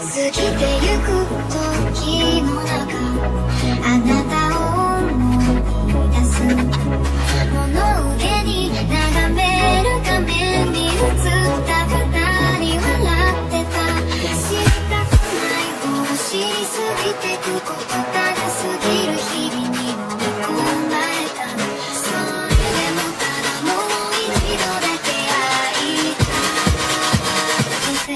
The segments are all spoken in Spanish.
過ぎてゆく時の中あなたを思い出す物憂げに眺める画面に映った二人笑ってた知りたくないを知りすぎてくことただ過ぎる日々に飲み込まれたそれでもただもう一度だけ会いたくて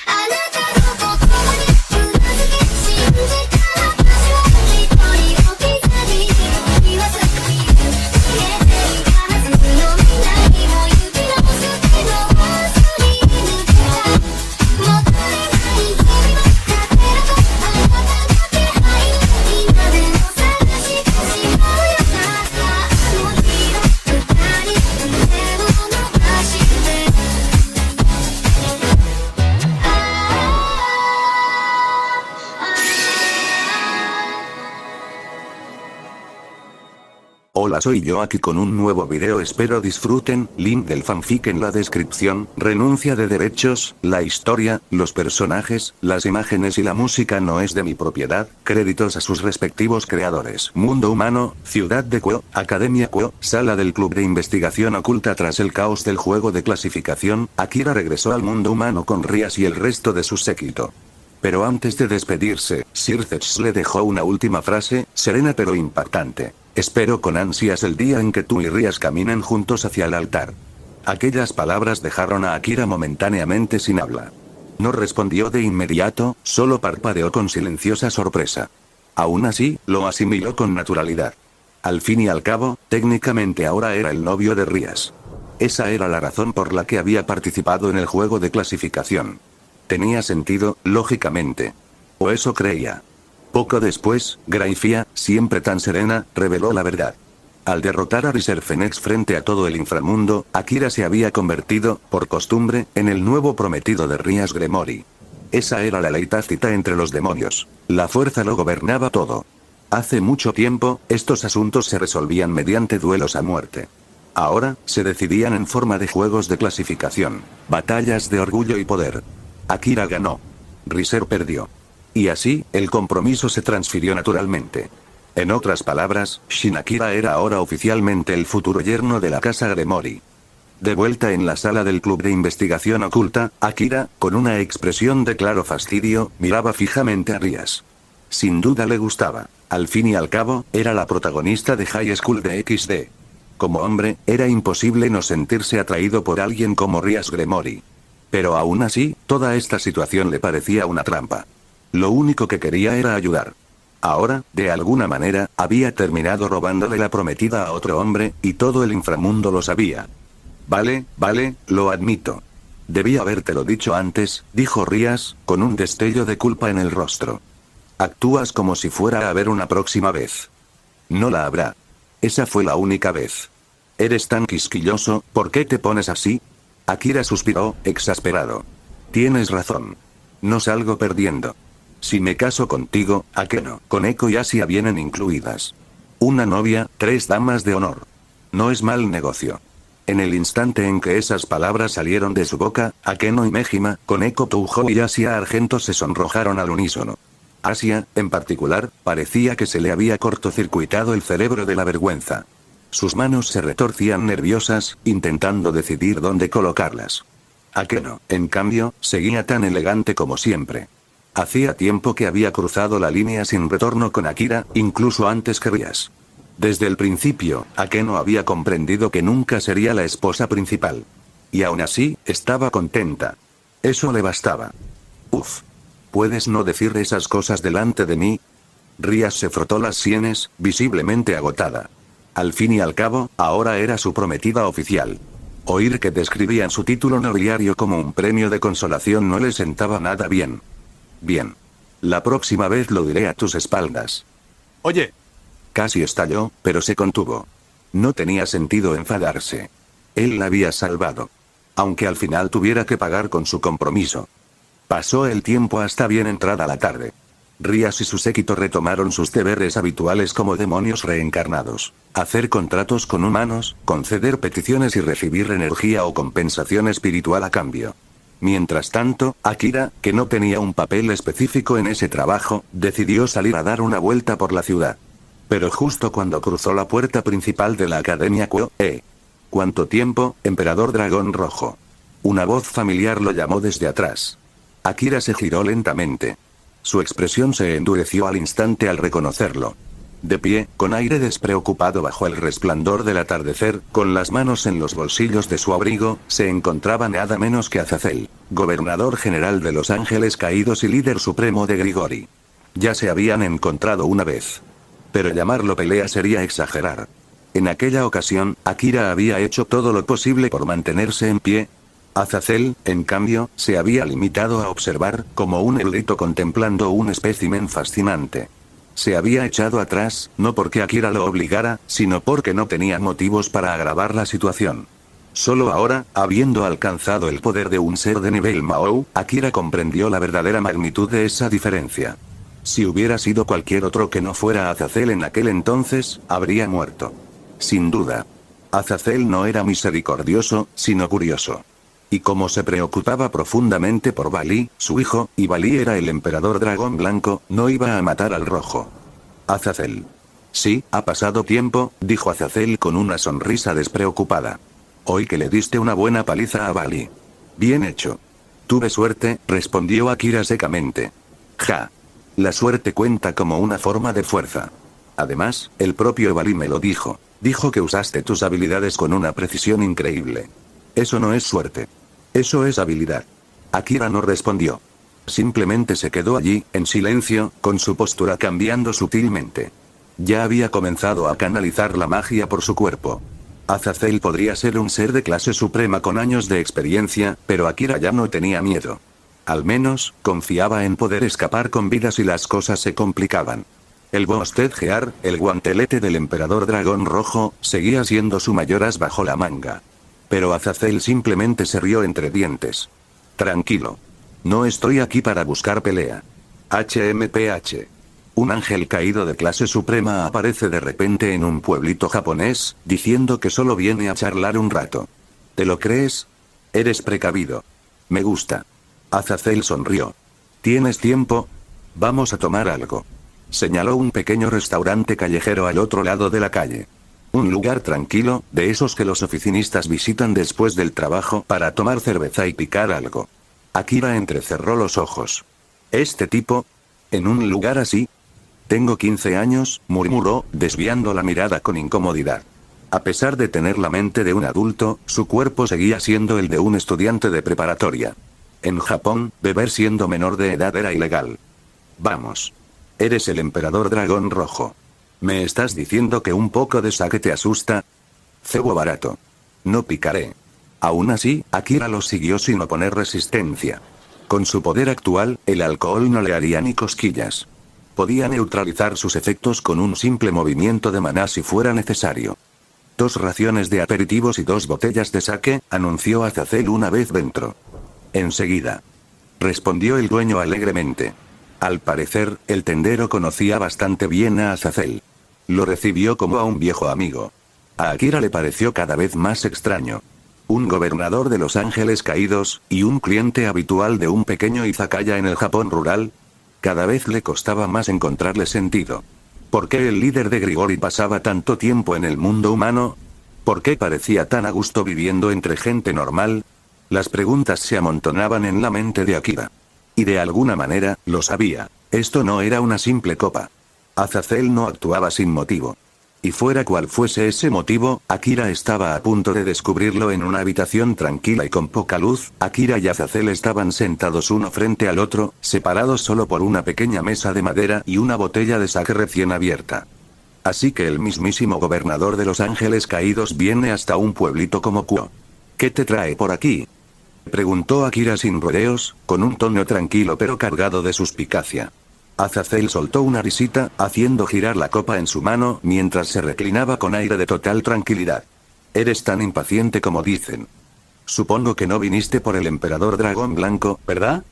あなたの心にうなずき信じた私は一人置き去りに言わずにいる消えていたはずの未来を指の捨てのすり抜けた戻れない君は勝手だとあなたの気配今でも探してしまうよなあの日の二人腕を伸ばしてHola, soy yo aquí con un nuevo video, espero disfruten, link del fanfic en la descripción, renuncia de derechos, la historia, los personajes, las imágenes y la música no es de mi propiedad, créditos a sus respectivos creadores. Mundo humano, ciudad de Kuo, Academia Kuo, sala del club de investigación oculta. Tras el caos del juego de clasificación, Akira regresó al mundo humano con Rias y el resto de su séquito. Pero antes de despedirse, Sir Zetch le dejó una última frase, serena pero impactante. Espero con ansias el día en que tú y Rias caminen juntos hacia el altar. Aquellas palabras dejaron a Akira momentáneamente sin habla. No respondió de inmediato, solo parpadeó con silenciosa sorpresa. Aún así, lo asimiló con naturalidad. Al fin y al cabo, técnicamente ahora era el novio de Rias. Esa era la razón por la que había participado en el juego de clasificación. Tenía sentido, lógicamente. O eso creía. Poco después, Grayfia, siempre tan serena, reveló la verdad. Al derrotar a Riserfenex frente a todo el inframundo, Akira se había convertido, por costumbre, en el nuevo prometido de Rias Gremory. Esa era la ley tácita entre los demonios. La fuerza lo gobernaba todo. Hace mucho tiempo, estos asuntos se resolvían mediante duelos a muerte. Ahora, se decidían en forma de juegos de clasificación. Batallas de orgullo y poder. Akira ganó. Riser perdió. Y así, el compromiso se transfirió naturalmente. En otras palabras, Shin Akira era ahora oficialmente el futuro yerno de la casa Gremory. De vuelta en la sala del club de investigación oculta, Akira, con una expresión de claro fastidio, miraba fijamente a Rias. Sin duda le gustaba. Al fin y al cabo, era la protagonista de High School de XD. Como hombre, era imposible no sentirse atraído por alguien como Rias Gremory. Pero aún así, toda esta situación le parecía una trampa. Lo único que quería era ayudar. Ahora, de alguna manera, había terminado robándole la prometida a otro hombre, y todo el inframundo lo sabía. Vale, lo admito. Debí habértelo dicho antes, dijo Rias, con un destello de culpa en el rostro. Actúas como si fuera a haber una próxima vez. No la habrá. Esa fue la única vez. Eres tan quisquilloso, ¿por qué te pones así? Akira suspiró, exasperado. Tienes razón. No salgo perdiendo. Si me caso contigo, Akeno, Koneko y Asia vienen incluidas. Una novia, 3 damas de honor. No es mal negocio. En el instante en que esas palabras salieron de su boca, Akeno y Mejima, Koneko Touhou y Asia Argento se sonrojaron al unísono. Asia, en particular, parecía que se le había cortocircuitado el cerebro de la vergüenza. Sus manos se retorcían nerviosas, intentando decidir dónde colocarlas. Akeno, en cambio, seguía tan elegante como siempre. Hacía tiempo que había cruzado la línea sin retorno con Akira, incluso antes que Rias. Desde el principio, Akeno había comprendido que nunca sería la esposa principal. Y aún así, estaba contenta. Eso le bastaba. Uf. ¿Puedes no decir esas cosas delante de mí? Rias se frotó las sienes, visiblemente agotada. Al fin y al cabo, ahora era su prometida oficial. Oír que describían su título nobiliario como un premio de consolación no le sentaba nada bien. Bien. La próxima vez lo diré a tus espaldas. Oye. Casi estalló, pero se contuvo. No tenía sentido enfadarse. Él la había salvado. Aunque al final tuviera que pagar con su compromiso. Pasó el tiempo hasta bien entrada la tarde. Rias y su séquito retomaron sus deberes habituales como demonios reencarnados. Hacer contratos con humanos, conceder peticiones y recibir energía o compensación espiritual a cambio. Mientras tanto, Akira, que no tenía un papel específico en ese trabajo, decidió salir a dar una vuelta por la ciudad. Pero justo cuando cruzó la puerta principal de la Academia Kuo, ¿Cuánto tiempo, Emperador Dragón Rojo? Una voz familiar lo llamó desde atrás. Akira se giró lentamente. Su expresión se endureció al instante al reconocerlo. De pie, con aire despreocupado bajo el resplandor del atardecer, con las manos en los bolsillos de su abrigo, se encontraba nada menos que Azazel, gobernador general de Los Ángeles Caídos y líder supremo de Grigori. Ya se habían encontrado una vez. Pero llamarlo pelea sería exagerar. En aquella ocasión, Akira había hecho todo lo posible por mantenerse en pie. Azazel, en cambio, se había limitado a observar, como un erudito contemplando un espécimen fascinante. Se había echado atrás, no porque Akira lo obligara, sino porque no tenía motivos para agravar la situación. Solo ahora, habiendo alcanzado el poder de un ser de nivel Mahou, Akira comprendió la verdadera magnitud de esa diferencia. Si hubiera sido cualquier otro que no fuera Azazel en aquel entonces, habría muerto. Sin duda. Azazel no era misericordioso, sino curioso. Y como se preocupaba profundamente por Balí, su hijo, y Balí era el emperador dragón blanco, no iba a matar al rojo. Azazel. Sí, ha pasado tiempo, dijo Azazel con una sonrisa despreocupada. Oí que le diste una buena paliza a Balí. Bien hecho. Tuve suerte, respondió Akira secamente. Ja. La suerte cuenta como una forma de fuerza. Además, el propio Balí me lo dijo. Dijo que usaste tus habilidades con una precisión increíble. Eso no es suerte. Eso es habilidad. Akira no respondió. Simplemente se quedó allí, en silencio, con su postura cambiando sutilmente. Ya había comenzado a canalizar la magia por su cuerpo. Azazel podría ser un ser de clase suprema con años de experiencia, pero Akira ya no tenía miedo. Al menos, confiaba en poder escapar con vida si las cosas se complicaban. El Boosted Gear, el guantelete del emperador dragón rojo, seguía siendo su mayor as bajo la manga. Pero Azazel simplemente se rió entre dientes. Tranquilo. No estoy aquí para buscar pelea. HMPH. Un ángel caído de clase suprema aparece de repente en un pueblito japonés, diciendo que solo viene a charlar un rato. ¿Te lo crees? Eres precavido. Me gusta. Azazel sonrió. ¿Tienes tiempo? Vamos a tomar algo. Señaló un pequeño restaurante callejero al otro lado de la calle. Un lugar tranquilo, de esos que los oficinistas visitan después del trabajo para tomar cerveza y picar algo. Akira entrecerró los ojos. ¿Este tipo? ¿En un lugar así? Tengo 15 años, murmuró, desviando la mirada con incomodidad. A pesar de tener la mente de un adulto, su cuerpo seguía siendo el de un estudiante de preparatoria. En Japón, beber siendo menor de edad era ilegal. Vamos. Eres el emperador dragón rojo. ¿Me estás diciendo que un poco de sake te asusta? Cebo barato. No picaré. Aún así, Akira lo siguió sin oponer resistencia. Con su poder actual, el alcohol no le haría ni cosquillas. Podía neutralizar sus efectos con un simple movimiento de maná si fuera necesario. 2 raciones de aperitivos y 2 botellas de sake, anunció Azazel una vez dentro. Enseguida. Respondió el dueño alegremente. Al parecer, el tendero conocía bastante bien a Azazel. Lo recibió como a un viejo amigo. A Akira le pareció cada vez más extraño. Un gobernador de Los Ángeles Caídos, y un cliente habitual de un pequeño izakaya en el Japón rural. Cada vez le costaba más encontrarle sentido. ¿Por qué el líder de Grigori pasaba tanto tiempo en el mundo humano? ¿Por qué parecía tan a gusto viviendo entre gente normal? Las preguntas se amontonaban en la mente de Akira. Y de alguna manera, lo sabía. Esto no era una simple copa. Azazel no actuaba sin motivo. Y fuera cual fuese ese motivo, Akira estaba a punto de descubrirlo en una habitación tranquila y con poca luz. Akira y Azazel estaban sentados uno frente al otro, separados solo por una pequeña mesa de madera y una botella de sake recién abierta. Así que el mismísimo gobernador de Los Ángeles Caídos viene hasta un pueblito como Kuo. ¿Qué te trae por aquí?, preguntó Akira sin rodeos, con un tono tranquilo pero cargado de suspicacia. Azazel soltó una risita, haciendo girar la copa en su mano mientras se reclinaba con aire de total tranquilidad. Eres tan impaciente como dicen. Supongo que no viniste por el emperador dragón blanco, ¿verdad?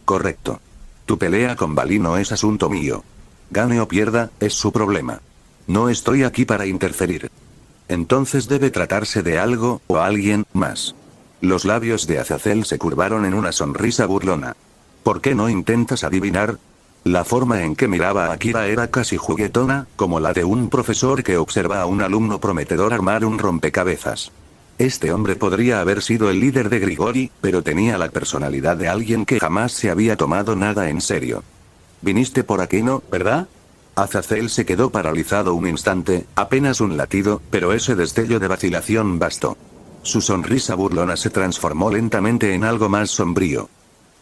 Correcto. Tu pelea con Balí no es asunto mío. Gane o pierda, es su problema. No estoy aquí para interferir. Entonces debe tratarse de algo, o alguien, más. Los labios de Azazel se curvaron en una sonrisa burlona. ¿Por qué no intentas adivinar? La forma en que miraba a Akira era casi juguetona, como la de un profesor que observa a un alumno prometedor armar un rompecabezas. Este hombre podría haber sido el líder de Grigori, pero tenía la personalidad de alguien que jamás se había tomado nada en serio. Viniste por Akeno, ¿verdad? Azazel se quedó paralizado un instante, apenas un latido, pero ese destello de vacilación bastó. Su sonrisa burlona se transformó lentamente en algo más sombrío.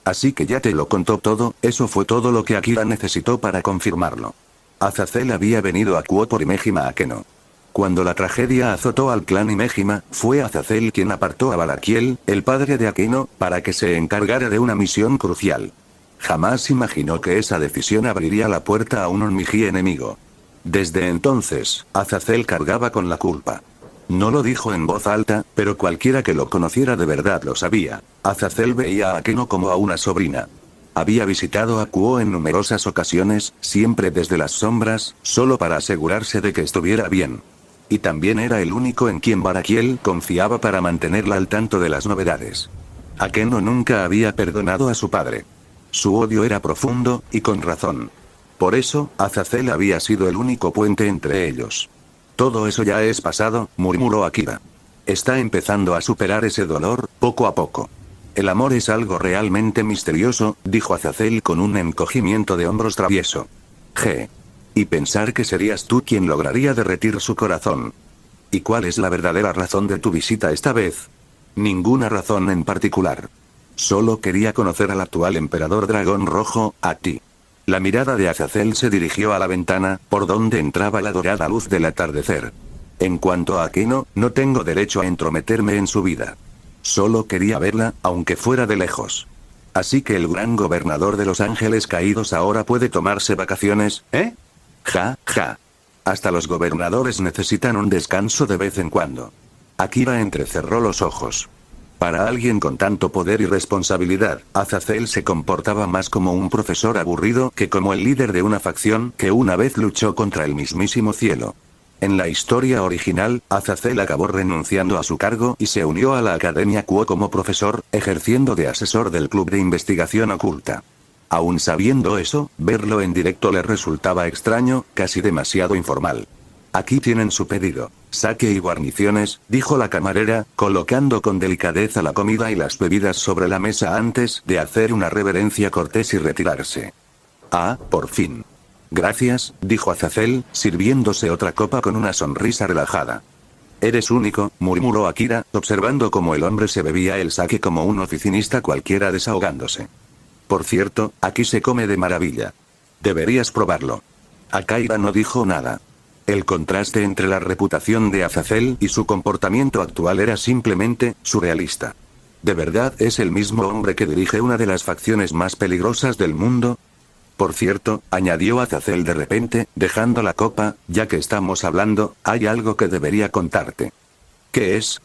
Así que ya te lo contó todo, eso fue todo lo que Akira necesitó para confirmarlo. Azazel había venido a Kuo por Imejima Akeno. Cuando la tragedia azotó al clan Imejima, fue Azazel quien apartó a Barakiel, el padre de Akeno, para que se encargara de una misión crucial. Jamás imaginó que esa decisión abriría la puerta a un Onmiji enemigo. Desde entonces, Azazel cargaba con la culpa. No lo dijo en voz alta, pero cualquiera que lo conociera de verdad lo sabía. Azazel veía a Akeno como a una sobrina. Había visitado a Kuo en numerosas ocasiones, siempre desde las sombras, solo para asegurarse de que estuviera bien. Y también era el único en quien Barakiel confiaba para mantenerla al tanto de las novedades. Akeno nunca había perdonado a su padre. Su odio era profundo, y con razón. Por eso, Azazel había sido el único puente entre ellos. Todo eso ya es pasado, murmuró Akira. Está empezando a superar ese dolor, poco a poco. El amor es algo realmente misterioso, dijo Azazel con un encogimiento de hombros travieso. Y pensar que serías tú quien lograría derretir su corazón. ¿Y cuál es la verdadera razón de tu visita esta vez? Ninguna razón en particular. Solo quería conocer al actual emperador dragón rojo, a ti. La mirada de Azazel se dirigió a la ventana, por donde entraba la dorada luz del atardecer. En cuanto a Akeno, no tengo derecho a entrometerme en su vida. Solo quería verla, aunque fuera de lejos. Así que el gran gobernador de los Ángeles Caídos ahora puede tomarse vacaciones, ¿eh? Ja. Hasta los gobernadores necesitan un descanso de vez en cuando. Akira entrecerró los ojos. Para alguien con tanto poder y responsabilidad, Azazel se comportaba más como un profesor aburrido que como el líder de una facción que una vez luchó contra el mismísimo cielo. En la historia original, Azazel acabó renunciando a su cargo y se unió a la Academia Kuo como profesor, ejerciendo de asesor del Club de Investigación Oculta. Aún sabiendo eso, verlo en directo le resultaba extraño, casi demasiado informal. Aquí tienen su pedido. Sake y guarniciones, dijo la camarera, colocando con delicadeza la comida y las bebidas sobre la mesa antes de hacer una reverencia cortés y retirarse. Ah, por fin. Gracias, dijo Azazel, sirviéndose otra copa con una sonrisa relajada. Eres único, murmuró Akira, observando cómo el hombre se bebía el sake como un oficinista cualquiera desahogándose. Por cierto, aquí se come de maravilla. Deberías probarlo. Akira no dijo nada. El contraste entre la reputación de Azazel y su comportamiento actual era simplemente surrealista. ¿De verdad es el mismo hombre que dirige una de las facciones más peligrosas del mundo? Por cierto, añadió Azazel de repente, dejando la copa, ya que estamos hablando, hay algo que debería contarte. ¿Qué es?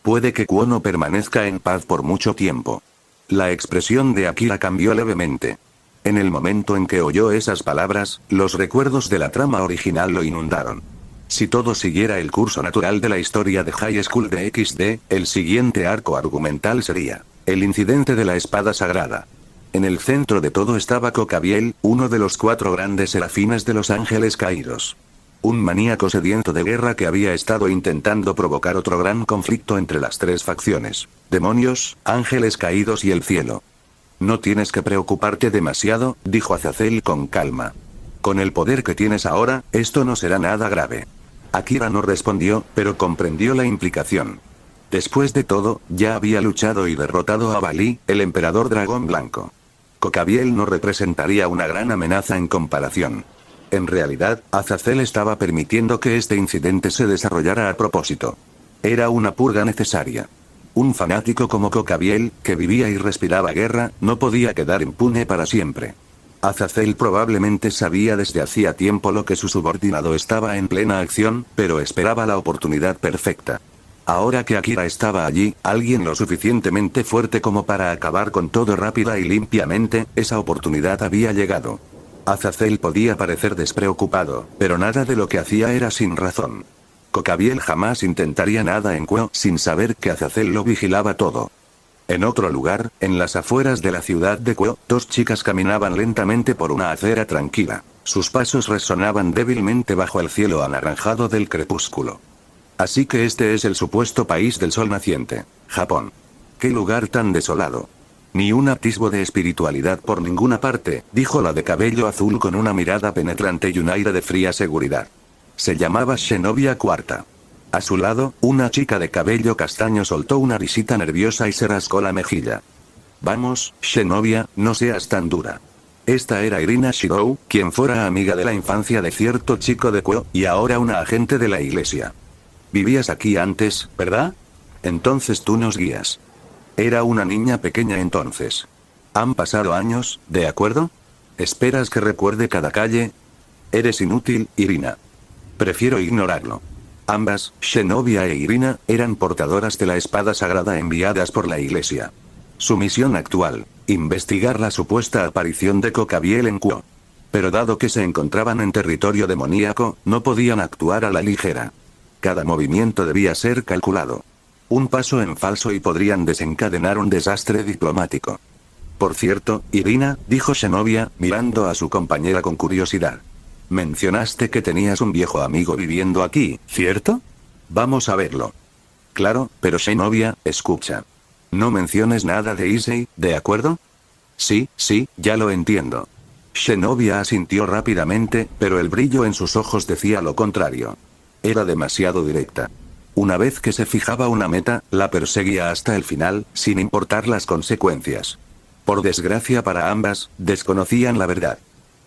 Puede que Kuo no permanezca en paz por mucho tiempo. La expresión de Akira cambió levemente. En el momento en que oyó esas palabras, los recuerdos de la trama original lo inundaron. Si todo siguiera el curso natural de la historia de High School de XD, el siguiente arco argumental sería el incidente de la espada sagrada. En el centro de todo estaba Kokabiel, uno de los 4 grandes serafines de los Ángeles Caídos. Un maníaco sediento de guerra que había estado intentando provocar otro gran conflicto entre las 3 facciones: demonios, ángeles caídos y el cielo. No tienes que preocuparte demasiado, dijo Azazel con calma. Con el poder que tienes ahora, esto no será nada grave. Akira no respondió, pero comprendió la implicación. Después de todo, ya había luchado y derrotado a Bali, el emperador dragón blanco. Kokabiel no representaría una gran amenaza en comparación. En realidad, Azazel estaba permitiendo que este incidente se desarrollara a propósito. Era una purga necesaria. Un fanático como Kokabiel, que vivía y respiraba guerra, no podía quedar impune para siempre. Azazel probablemente sabía desde hacía tiempo lo que su subordinado estaba en plena acción, pero esperaba la oportunidad perfecta. Ahora que Akira estaba allí, alguien lo suficientemente fuerte como para acabar con todo rápida y limpiamente, esa oportunidad había llegado. Azazel podía parecer despreocupado, pero nada de lo que hacía era sin razón. Kokabiel jamás intentaría nada en Kuo sin saber que Azazel lo vigilaba todo. En otro lugar, en las afueras de la ciudad de Kuo, dos chicas caminaban lentamente por una acera tranquila. Sus pasos resonaban débilmente bajo el cielo anaranjado del crepúsculo. Así que este es el supuesto país del sol naciente, Japón. ¡Qué lugar tan desolado! Ni un atisbo de espiritualidad por ninguna parte, dijo la de cabello azul con una mirada penetrante y un aire de fría seguridad. Se llamaba Shinobi Cuarta. A su lado, una chica de cabello castaño soltó una risita nerviosa y se rascó la mejilla. Vamos, Shinobi, no seas tan dura. Esta era Irina Shirou, quien fuera amiga de la infancia de cierto chico de Kuo, y ahora una agente de la iglesia. Vivías aquí antes, ¿verdad? Entonces tú nos guías. Era una niña pequeña entonces. Han pasado años, ¿de acuerdo? ¿Esperas que recuerde cada calle? Eres inútil, Irina. Prefiero ignorarlo. Ambas, Shinobi e Irina, eran portadoras de la espada sagrada enviadas por la iglesia. Su misión actual, investigar la supuesta aparición de Kokabiel en Kuo. Pero dado que se encontraban en territorio demoníaco, no podían actuar a la ligera. Cada movimiento debía ser calculado. Un paso en falso y podrían desencadenar un desastre diplomático. Por cierto, Irina, dijo Shinobi, mirando a su compañera con curiosidad. Mencionaste que tenías un viejo amigo viviendo aquí, ¿cierto? Vamos a verlo. Claro, pero Shinobi, escucha. No menciones nada de Issei, ¿de acuerdo? Sí, ya lo entiendo. Shinobi asintió rápidamente, pero el brillo en sus ojos decía lo contrario. Era demasiado directa. Una vez que se fijaba una meta, la perseguía hasta el final, sin importar las consecuencias. Por desgracia para ambas, desconocían la verdad.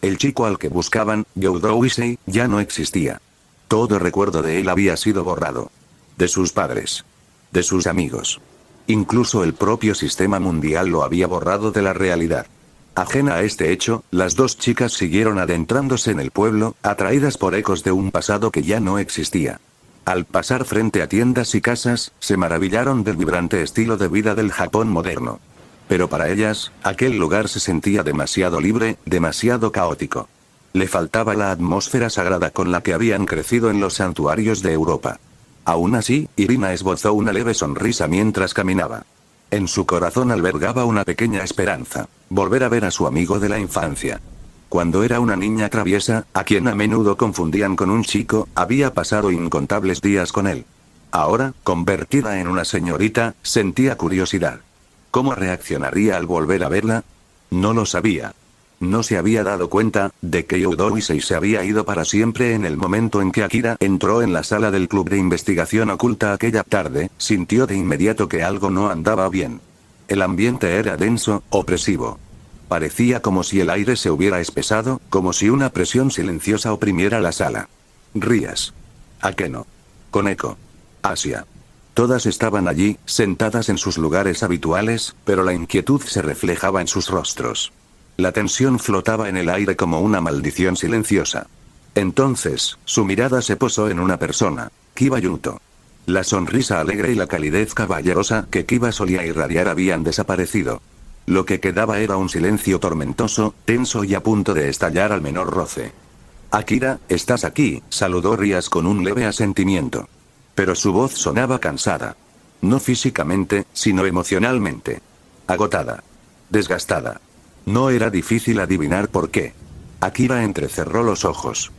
El chico al que buscaban, Youdou Issei, ya no existía. Todo recuerdo de él había sido borrado. De sus padres. De sus amigos. Incluso el propio sistema mundial lo había borrado de la realidad. Ajena a este hecho, las dos chicas siguieron adentrándose en el pueblo, atraídas por ecos de un pasado que ya no existía. Al pasar frente a tiendas y casas, se maravillaron del vibrante estilo de vida del Japón moderno. Pero para ellas, aquel lugar se sentía demasiado libre, demasiado caótico. Le faltaba la atmósfera sagrada con la que habían crecido en los santuarios de Europa. Aún así, Irina esbozó una leve sonrisa mientras caminaba. En su corazón albergaba una pequeña esperanza: volver a ver a su amigo de la infancia. Cuando era una niña traviesa, a quien a menudo confundían con un chico, había pasado incontables días con él. Ahora, convertida en una señorita, sentía curiosidad. ¿Cómo reaccionaría al volver a verla? No lo sabía. No se había dado cuenta de que Youdou Issei se había ido para siempre en el momento en que Akira entró en la sala del club de investigación oculta aquella tarde. Sintió de inmediato que algo no andaba bien. El ambiente era denso, opresivo. Parecía como si el aire se hubiera espesado, como si una presión silenciosa oprimiera la sala. Rías. Akeno. Koneko. Asia. Todas estaban allí, sentadas en sus lugares habituales, pero la inquietud se reflejaba en sus rostros. La tensión flotaba en el aire como una maldición silenciosa. Entonces, su mirada se posó en una persona, Kiba Yuto. La sonrisa alegre y la calidez caballerosa que Kiba solía irradiar habían desaparecido. Lo que quedaba era un silencio tormentoso, tenso y a punto de estallar al menor roce. Akira, ¿estás aquí?, saludó Rías con un leve asentimiento. Pero su voz sonaba cansada. No físicamente, sino emocionalmente. Agotada. Desgastada. No era difícil adivinar por qué. Akira entrecerró los ojos.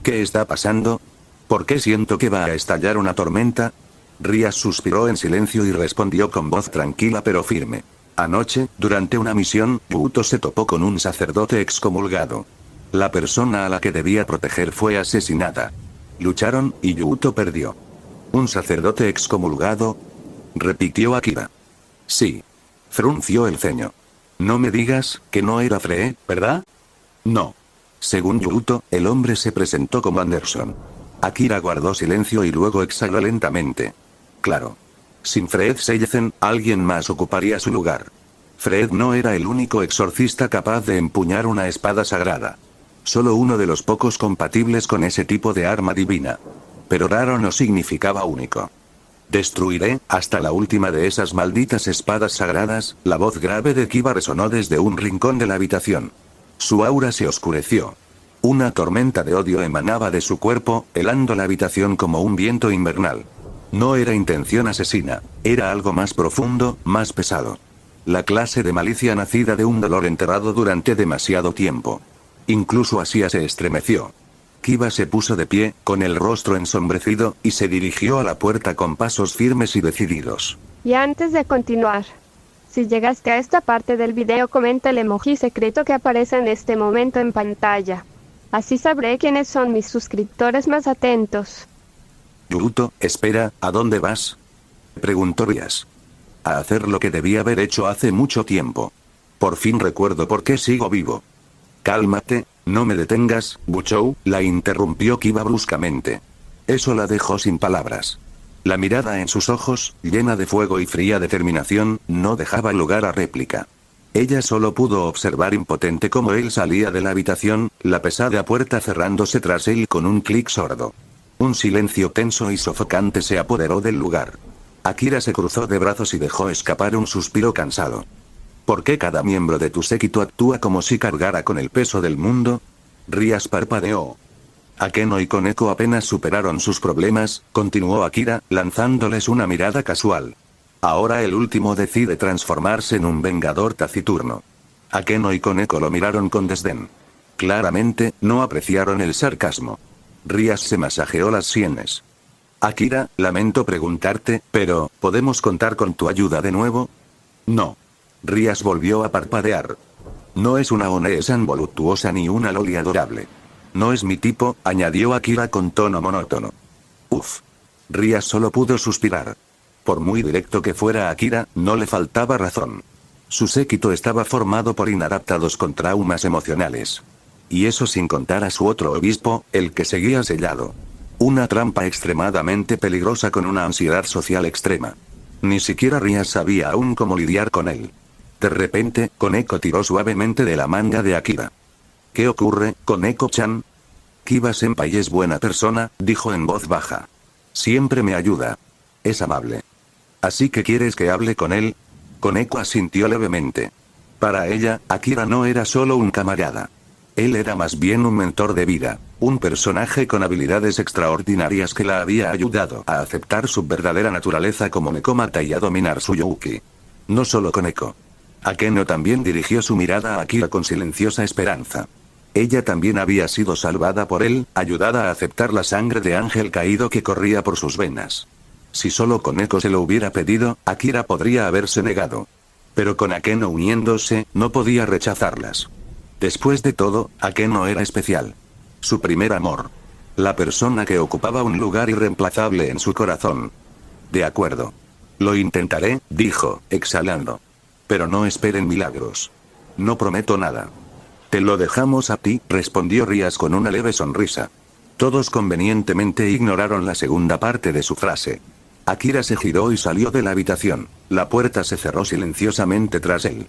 ¿Qué está pasando? ¿Por qué siento que va a estallar una tormenta? Rías suspiró en silencio y respondió con voz tranquila pero firme. Anoche, durante una misión, Yuto se topó con un sacerdote excomulgado. La persona a la que debía proteger fue asesinada. Lucharon, y Yuto perdió. ¿Un sacerdote excomulgado?, repitió Akira. Sí. Frunció el ceño. No me digas que no era Free, ¿verdad? No. Según Yuto, el hombre se presentó como Anderson. Akira guardó silencio y luego exhaló lentamente. Claro. Sin Fred Seilzen, alguien más ocuparía su lugar. Fred no era el único exorcista capaz de empuñar una espada sagrada. Solo uno de los pocos compatibles con ese tipo de arma divina. Pero raro no significaba único. Destruiré, hasta la última de esas malditas espadas sagradas. La voz grave de Kiba resonó desde un rincón de la habitación. Su aura se oscureció. Una tormenta de odio emanaba de su cuerpo, helando la habitación como un viento invernal. No era intención asesina, era algo más profundo, más pesado. La clase de malicia nacida de un dolor enterrado durante demasiado tiempo. Incluso Asia se estremeció. Kiba se puso de pie, con el rostro ensombrecido, y se dirigió a la puerta con pasos firmes y decididos. Y antes de continuar, si llegaste a esta parte del video, comenta el emoji secreto que aparece en este momento en pantalla. Así sabré quiénes son mis suscriptores más atentos. Yuto, espera, ¿a dónde vas? Preguntó Rias. A hacer lo que debía haber hecho hace mucho tiempo. Por fin recuerdo por qué sigo vivo. Cálmate, no me detengas, Buchou, la interrumpió Kiba bruscamente. Eso la dejó sin palabras. La mirada en sus ojos, llena de fuego y fría determinación, no dejaba lugar a réplica. Ella solo pudo observar impotente cómo él salía de la habitación, la pesada puerta cerrándose tras él con un clic sordo. Un silencio tenso y sofocante se apoderó del lugar. Akira se cruzó de brazos y dejó escapar un suspiro cansado. ¿Por qué cada miembro de tu séquito actúa como si cargara con el peso del mundo? Rias parpadeó. Akeno y Koneko apenas superaron sus problemas, continuó Akira, lanzándoles una mirada casual. Ahora el último decide transformarse en un vengador taciturno. Akeno y Koneko lo miraron con desdén. Claramente, no apreciaron el sarcasmo. Rias se masajeó las sienes. Akira, lamento preguntarte, pero, ¿podemos contar con tu ayuda de nuevo? No. Rias volvió a parpadear. No es una One-san voluptuosa ni una loli adorable. No es mi tipo, añadió Akira con tono monótono. Uf. Rias solo pudo suspirar. Por muy directo que fuera Akira, no le faltaba razón. Su séquito estaba formado por inadaptados con traumas emocionales. Y eso sin contar a su otro obispo, el que seguía sellado. Una trampa extremadamente peligrosa con una ansiedad social extrema. Ni siquiera Rias sabía aún cómo lidiar con él. De repente, Koneko tiró suavemente de la manga de Akira. ¿Qué ocurre, Koneko-chan? Kiba-senpai es buena persona, dijo en voz baja. Siempre me ayuda. Es amable. ¿Así que quieres que hable con él? Koneko asintió levemente. Para ella, Akira no era solo un camarada. Él era más bien un mentor de vida, un personaje con habilidades extraordinarias que la había ayudado a aceptar su verdadera naturaleza como Nekomata y a dominar su Youki. No solo Koneko. Akeno también dirigió su mirada a Akira con silenciosa esperanza. Ella también había sido salvada por él, ayudada a aceptar la sangre de ángel caído que corría por sus venas. Si solo Koneko se lo hubiera pedido, Akira podría haberse negado. Pero con Akeno uniéndose, no podía rechazarlas. Después de todo, Akeno era especial. Su primer amor. La persona que ocupaba un lugar irreemplazable en su corazón. De acuerdo. Lo intentaré, dijo, exhalando. Pero no esperen milagros. No prometo nada. Te lo dejamos a ti, respondió Rias con una leve sonrisa. Todos convenientemente ignoraron la segunda parte de su frase. Akira se giró y salió de la habitación. La puerta se cerró silenciosamente tras él.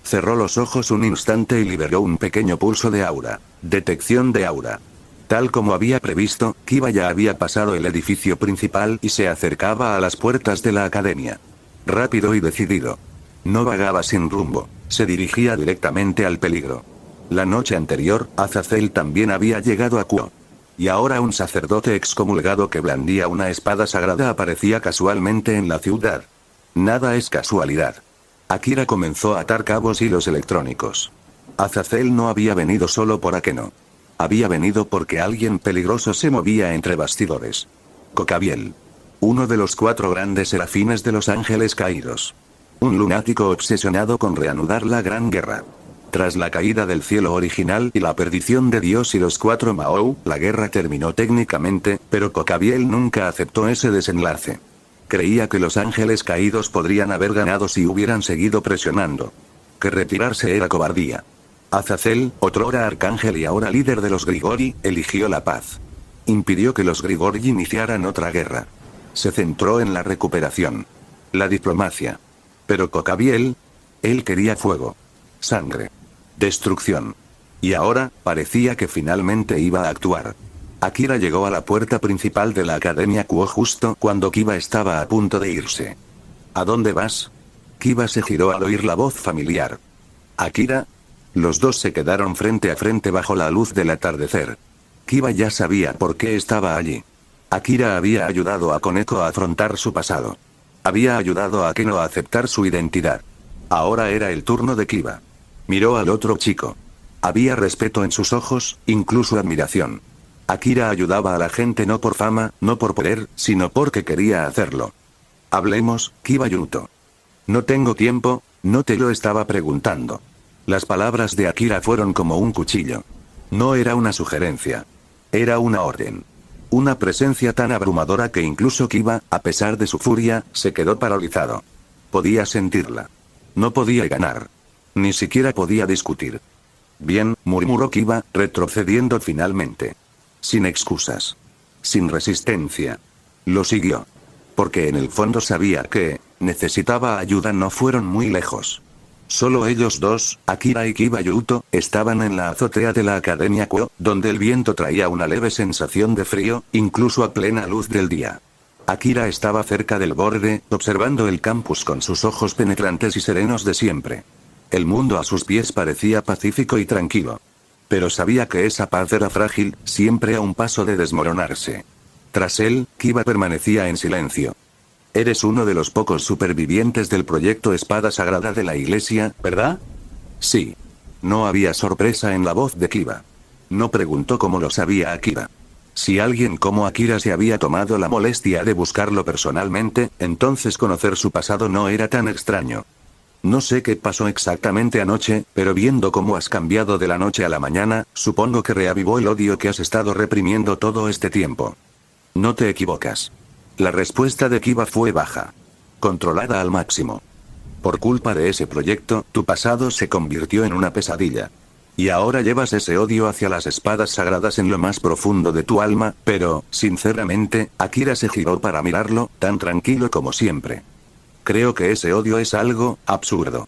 Cerró los ojos un instante y liberó un pequeño pulso de aura. Detección de aura. Tal como había previsto, Kiba ya había pasado el edificio principal y se acercaba a las puertas de la academia. Rápido y decidido. No vagaba sin rumbo, se dirigía directamente al peligro. La noche anterior, Azazel también había llegado a Kuo. Y ahora un sacerdote excomulgado que blandía una espada sagrada aparecía casualmente en la ciudad. Nada es casualidad. Akira comenzó a atar cabos y hilos electrónicos. Azazel no había venido solo por Akeno. Había venido porque alguien peligroso se movía entre bastidores. Cocabiel. Uno de los 4 grandes serafines de los ángeles caídos. Un lunático obsesionado con reanudar la Gran Guerra. Tras la caída del cielo original y la perdición de Dios y los 4 Mahou, la guerra terminó técnicamente, pero Cocabiel nunca aceptó ese desenlace. Creía que los ángeles caídos podrían haber ganado si hubieran seguido presionando. Que retirarse era cobardía. Azazel, otrora arcángel y ahora líder de los Grigori, eligió la paz. Impidió que los Grigori iniciaran otra guerra. Se centró en la recuperación. La diplomacia. Pero Cocabiel, él quería fuego. Sangre. Destrucción. Y ahora, parecía que finalmente iba a actuar. Akira llegó a la puerta principal de la Academia Kuo justo cuando Kiba estaba a punto de irse. ¿A dónde vas? Kiba se giró al oír la voz familiar. Akira. Los dos se quedaron frente a frente bajo la luz del atardecer. Kiba ya sabía por qué estaba allí. Akira había ayudado a Koneko a afrontar su pasado. Había ayudado a Keno a aceptar su identidad. Ahora era el turno de Kiba. Miró al otro chico. Había respeto en sus ojos, incluso admiración. Akira ayudaba a la gente no por fama, no por poder, sino porque quería hacerlo. Hablemos, Kiba Yuto. No tengo tiempo, no te lo estaba preguntando. Las palabras de Akira fueron como un cuchillo. No era una sugerencia. Era una orden. Una presencia tan abrumadora que incluso Kiba, a pesar de su furia, se quedó paralizado. Podía sentirla. No podía ganar. Ni siquiera podía discutir. Bien, murmuró Kiba, retrocediendo finalmente. Sin excusas. Sin resistencia. Lo siguió. Porque en el fondo sabía que necesitaba ayuda. No fueron muy lejos. Solo ellos dos, Akira y Kiba Yuto, estaban en la azotea de la Academia Kuo, donde el viento traía una leve sensación de frío, incluso a plena luz del día. Akira estaba cerca del borde, observando el campus con sus ojos penetrantes y serenos de siempre. El mundo a sus pies parecía pacífico y tranquilo. Pero sabía que esa paz era frágil, siempre a un paso de desmoronarse. Tras él, Kiba permanecía en silencio. Eres uno de los pocos supervivientes del proyecto Espada Sagrada de la Iglesia, ¿verdad? Sí. No había sorpresa en la voz de Kiba. No preguntó cómo lo sabía Akira. Si alguien como Akira se había tomado la molestia de buscarlo personalmente, entonces conocer su pasado no era tan extraño. No sé qué pasó exactamente anoche, pero viendo cómo has cambiado de la noche a la mañana, supongo que reavivó el odio que has estado reprimiendo todo este tiempo. No te equivocas. La respuesta de Kiba fue baja. Controlada al máximo. Por culpa de ese proyecto, tu pasado se convirtió en una pesadilla. Y ahora llevas ese odio hacia las espadas sagradas en lo más profundo de tu alma, pero, sinceramente, Akira se giró para mirarlo, tan tranquilo como siempre. Creo que ese odio es algo absurdo.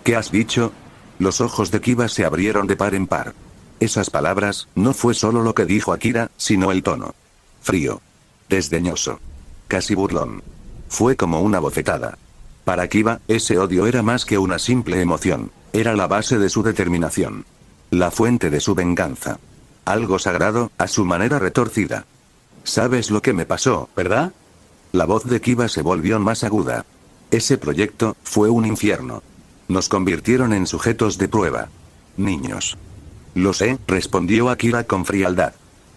¿Qué has dicho? Los ojos de Kiba se abrieron de par en par. Esas palabras, no fue solo lo que dijo Akira, sino el tono. Frío. Desdeñoso. Casi burlón. Fue como una bofetada. Para Kiba, ese odio era más que una simple emoción. Era la base de su determinación. La fuente de su venganza. Algo sagrado, a su manera retorcida. ¿Sabes lo que me pasó, verdad? La voz de Kiba se volvió más aguda. Ese proyecto fue un infierno. Nos convirtieron en sujetos de prueba. Niños. Lo sé, respondió Akira con frialdad.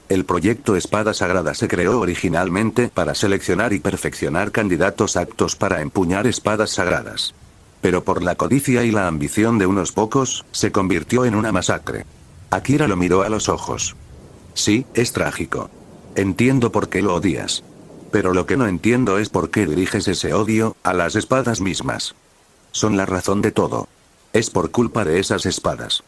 El proyecto Espada Sagrada se creó originalmente para seleccionar y perfeccionar candidatos aptos para empuñar espadas sagradas. Pero por la codicia y la ambición de unos pocos, se convirtió en una masacre. Akira lo miró a los ojos. Sí, es trágico. Entiendo por qué lo odias. Pero lo que no entiendo es por qué diriges ese odio a las espadas mismas. Son la razón de todo. Es por culpa de esas espadas.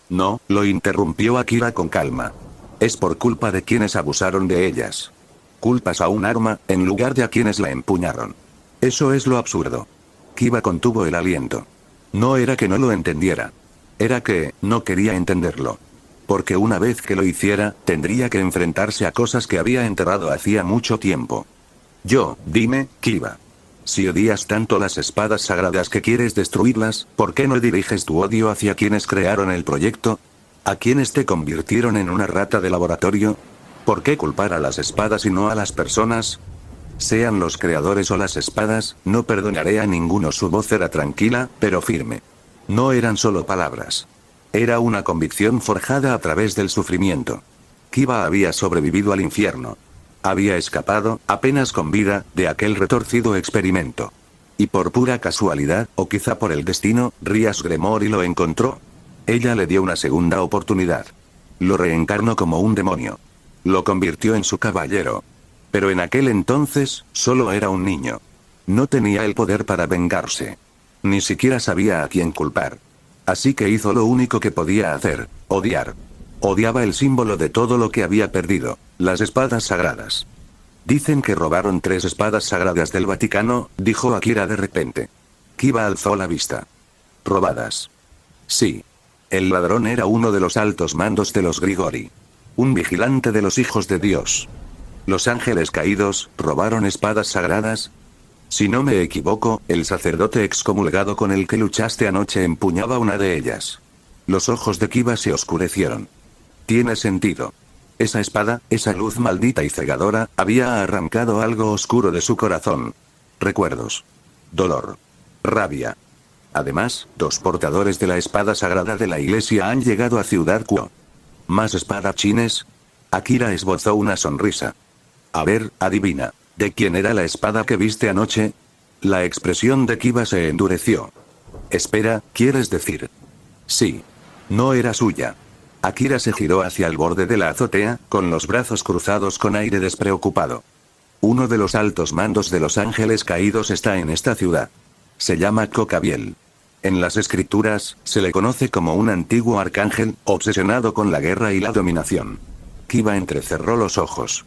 No, lo interrumpió Akira con calma. Es por culpa de quienes abusaron de ellas. Culpas a un arma, en lugar de a quienes la empuñaron. Eso es lo absurdo. Kiba contuvo el aliento. No era que no lo entendiera. Era que, no quería entenderlo. Porque una vez que lo hiciera, tendría que enfrentarse a cosas que había enterrado hacía mucho tiempo. Dime, Kiba. Si odias tanto las espadas sagradas que quieres destruirlas, ¿por qué no diriges tu odio hacia quienes crearon el proyecto? ¿A quienes te convirtieron en una rata de laboratorio? ¿Por qué culpar a las espadas y no a las personas? Sean los creadores o las espadas, no perdonaré a ninguno. Su voz era tranquila, pero firme. No eran solo palabras. Era una convicción forjada a través del sufrimiento. Kiba había sobrevivido al infierno. Había escapado, apenas con vida, de aquel retorcido experimento. Y por pura casualidad, o quizá por el destino, Rias Gremori lo encontró. Ella le dio una segunda oportunidad. Lo reencarnó como un demonio. Lo convirtió en su caballero. Pero en aquel entonces, solo era un niño. No tenía el poder para vengarse. Ni siquiera sabía a quién culpar. Así que hizo lo único que podía hacer, odiar. Odiaba el símbolo de todo lo que había perdido, las espadas sagradas. Dicen que robaron 3 espadas sagradas del Vaticano, dijo Akira de repente. Kiba alzó la vista. ¿Robadas? Sí. El ladrón era uno de los altos mandos de los Grigori. Un vigilante de los hijos de Dios. Los ángeles caídos, ¿robaron espadas sagradas? Si no me equivoco, el sacerdote excomulgado con el que luchaste anoche empuñaba una de ellas. Los ojos de Kiba se oscurecieron. Tiene sentido. Esa espada, esa luz maldita y cegadora, había arrancado algo oscuro de su corazón. Recuerdos. Dolor. Rabia. Además, 2 portadores de la espada sagrada de la iglesia han llegado a Ciudad Kuo. ¿Más espadachines? Akira esbozó una sonrisa. A ver, adivina. ¿De quién era la espada que viste anoche? La expresión de Kiba se endureció. Espera, ¿quieres decir? Sí. No era suya. Akira se giró hacia el borde de la azotea, con los brazos cruzados con aire despreocupado. Uno de los altos mandos de los ángeles caídos está en esta ciudad. Se llama Cocabiel. En las escrituras, se le conoce como un antiguo arcángel, obsesionado con la guerra y la dominación. Kiba entrecerró los ojos.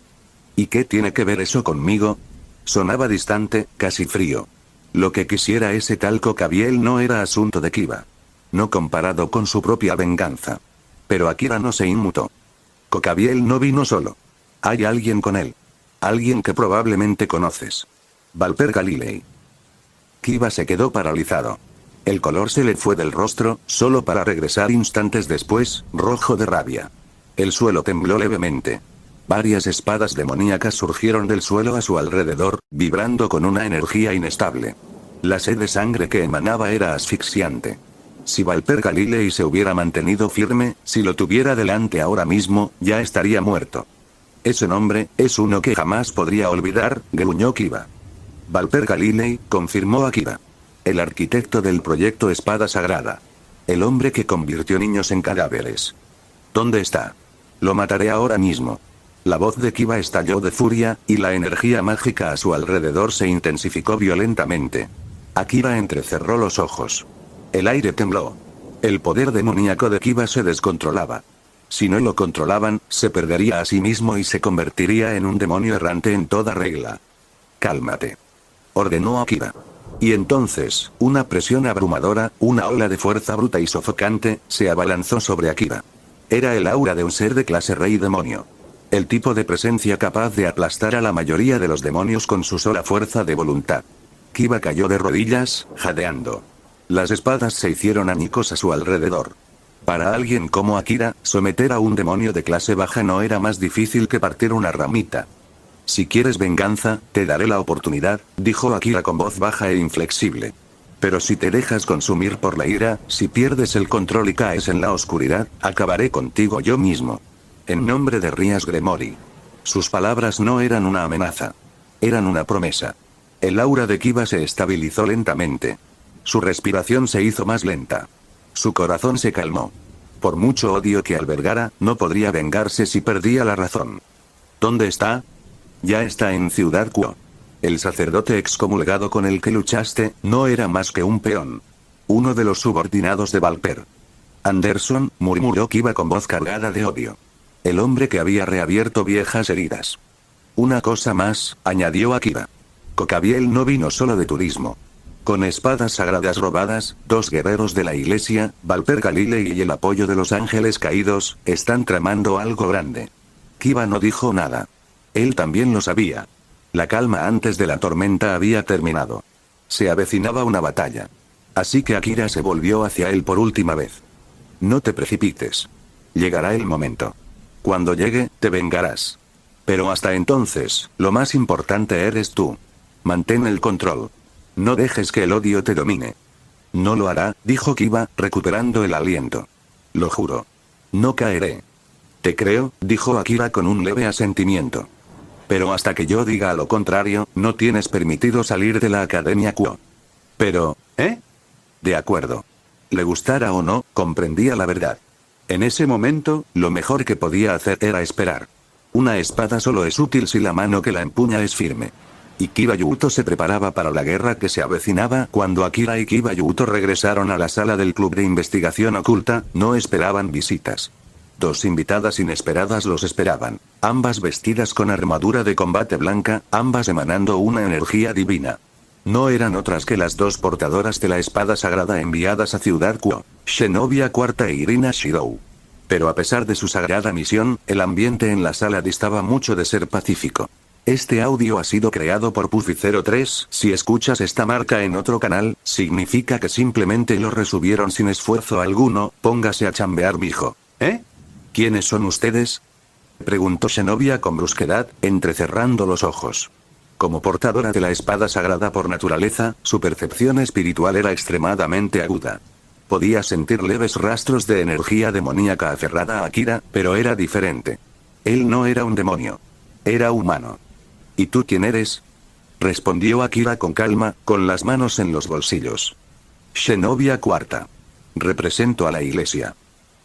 ¿Y qué tiene que ver eso conmigo? Sonaba distante, casi frío. Lo que quisiera ese tal Cocabiel no era asunto de Kiba. No comparado con su propia venganza. Pero Akira no se inmutó. Cocabiel no vino solo. Hay alguien con él. Alguien que probablemente conoces. Valper Galilei. Kiba se quedó paralizado. El color se le fue del rostro, solo para regresar instantes después, rojo de rabia. El suelo tembló levemente. Varias espadas demoníacas surgieron del suelo a su alrededor, vibrando con una energía inestable. La sed de sangre que emanaba era asfixiante. Si Valper Galilei se hubiera mantenido firme, si lo tuviera delante ahora mismo, ya estaría muerto. Ese nombre, es uno que jamás podría olvidar, gruñó Kiba. Valper Galilei, confirmó Akira. El arquitecto del proyecto Espada Sagrada. El hombre que convirtió niños en cadáveres. ¿Dónde está? Lo mataré ahora mismo. La voz de Kiba estalló de furia, y la energía mágica a su alrededor se intensificó violentamente. Akira entrecerró los ojos. El aire tembló. El poder demoníaco de Kiba se descontrolaba. Si no lo controlaban, se perdería a sí mismo y se convertiría en un demonio errante en toda regla. Cálmate. Ordenó Akira. Y entonces, una presión abrumadora, una ola de fuerza bruta y sofocante, se abalanzó sobre Akira. Era el aura de un ser de clase rey demonio. El tipo de presencia capaz de aplastar a la mayoría de los demonios con su sola fuerza de voluntad. Kiba cayó de rodillas, jadeando. Las espadas se hicieron añicos a su alrededor. Para alguien como Akira, someter a un demonio de clase baja no era más difícil que partir una ramita. Si quieres venganza, te daré la oportunidad, dijo Akira con voz baja e inflexible. Pero si te dejas consumir por la ira, si pierdes el control y caes en la oscuridad, acabaré contigo yo mismo. En nombre de Rias Gremori. Sus palabras no eran una amenaza. Eran una promesa. El aura de Kiba se estabilizó lentamente. Su respiración se hizo más lenta. Su corazón se calmó. Por mucho odio que albergara, no podría vengarse si perdía la razón. ¿Dónde está? Ya está en Ciudad Kuo. El sacerdote excomulgado con el que luchaste, no era más que un peón. Uno de los subordinados de Valper. Anderson, murmuró Kiba con voz cargada de odio. El hombre que había reabierto viejas heridas. Una cosa más, añadió Akira. Cocabiel no vino solo de turismo. Con espadas sagradas robadas, 2 guerreros de la iglesia, Valper Galilei y el apoyo de los ángeles caídos, están tramando algo grande. Kiba no dijo nada. Él también lo sabía. La calma antes de la tormenta había terminado. Se avecinaba una batalla. Así que Akira se volvió hacia él por última vez. No te precipites. Llegará el momento. Cuando llegue, te vengarás. Pero hasta entonces, lo más importante eres tú. Mantén el control. No dejes que el odio te domine. No lo hará, dijo Kiba, recuperando el aliento. Lo juro. No caeré. Te creo, dijo Akira con un leve asentimiento. Pero hasta que yo diga lo contrario, no tienes permitido salir de la Academia Kuo. Pero, ¿eh? De acuerdo. Le gustara o no, comprendía la verdad. En ese momento, lo mejor que podía hacer era esperar. Una espada solo es útil si la mano que la empuña es firme. Y Kiba Yuto se preparaba para la guerra que se avecinaba. Cuando Akira y Kiba Yuto regresaron a la sala del club de investigación oculta, no esperaban visitas. 2 invitadas inesperadas los esperaban, ambas vestidas con armadura de combate blanca, ambas emanando una energía divina. No eran otras que las 2 portadoras de la espada sagrada enviadas a Ciudad Kuo, Shenobia Cuarta e Irina Shirou. Pero a pesar de su sagrada misión, el ambiente en la sala distaba mucho de ser pacífico. Este audio ha sido creado por Puffy03. Si escuchas esta marca en otro canal, significa que simplemente lo resubieron sin esfuerzo alguno. Póngase a chambear, mijo. ¿Eh? ¿Quiénes son ustedes?, preguntó Zenobia con brusquedad, entrecerrando los ojos. Como portadora de la espada sagrada por naturaleza, su percepción espiritual era extremadamente aguda. Podía sentir leves rastros de energía demoníaca aferrada a Akira, pero era diferente. Él no era un demonio. Era humano. ¿Y tú quién eres?, respondió Akira con calma, con las manos en los bolsillos. Zenobia IV. Represento a la iglesia.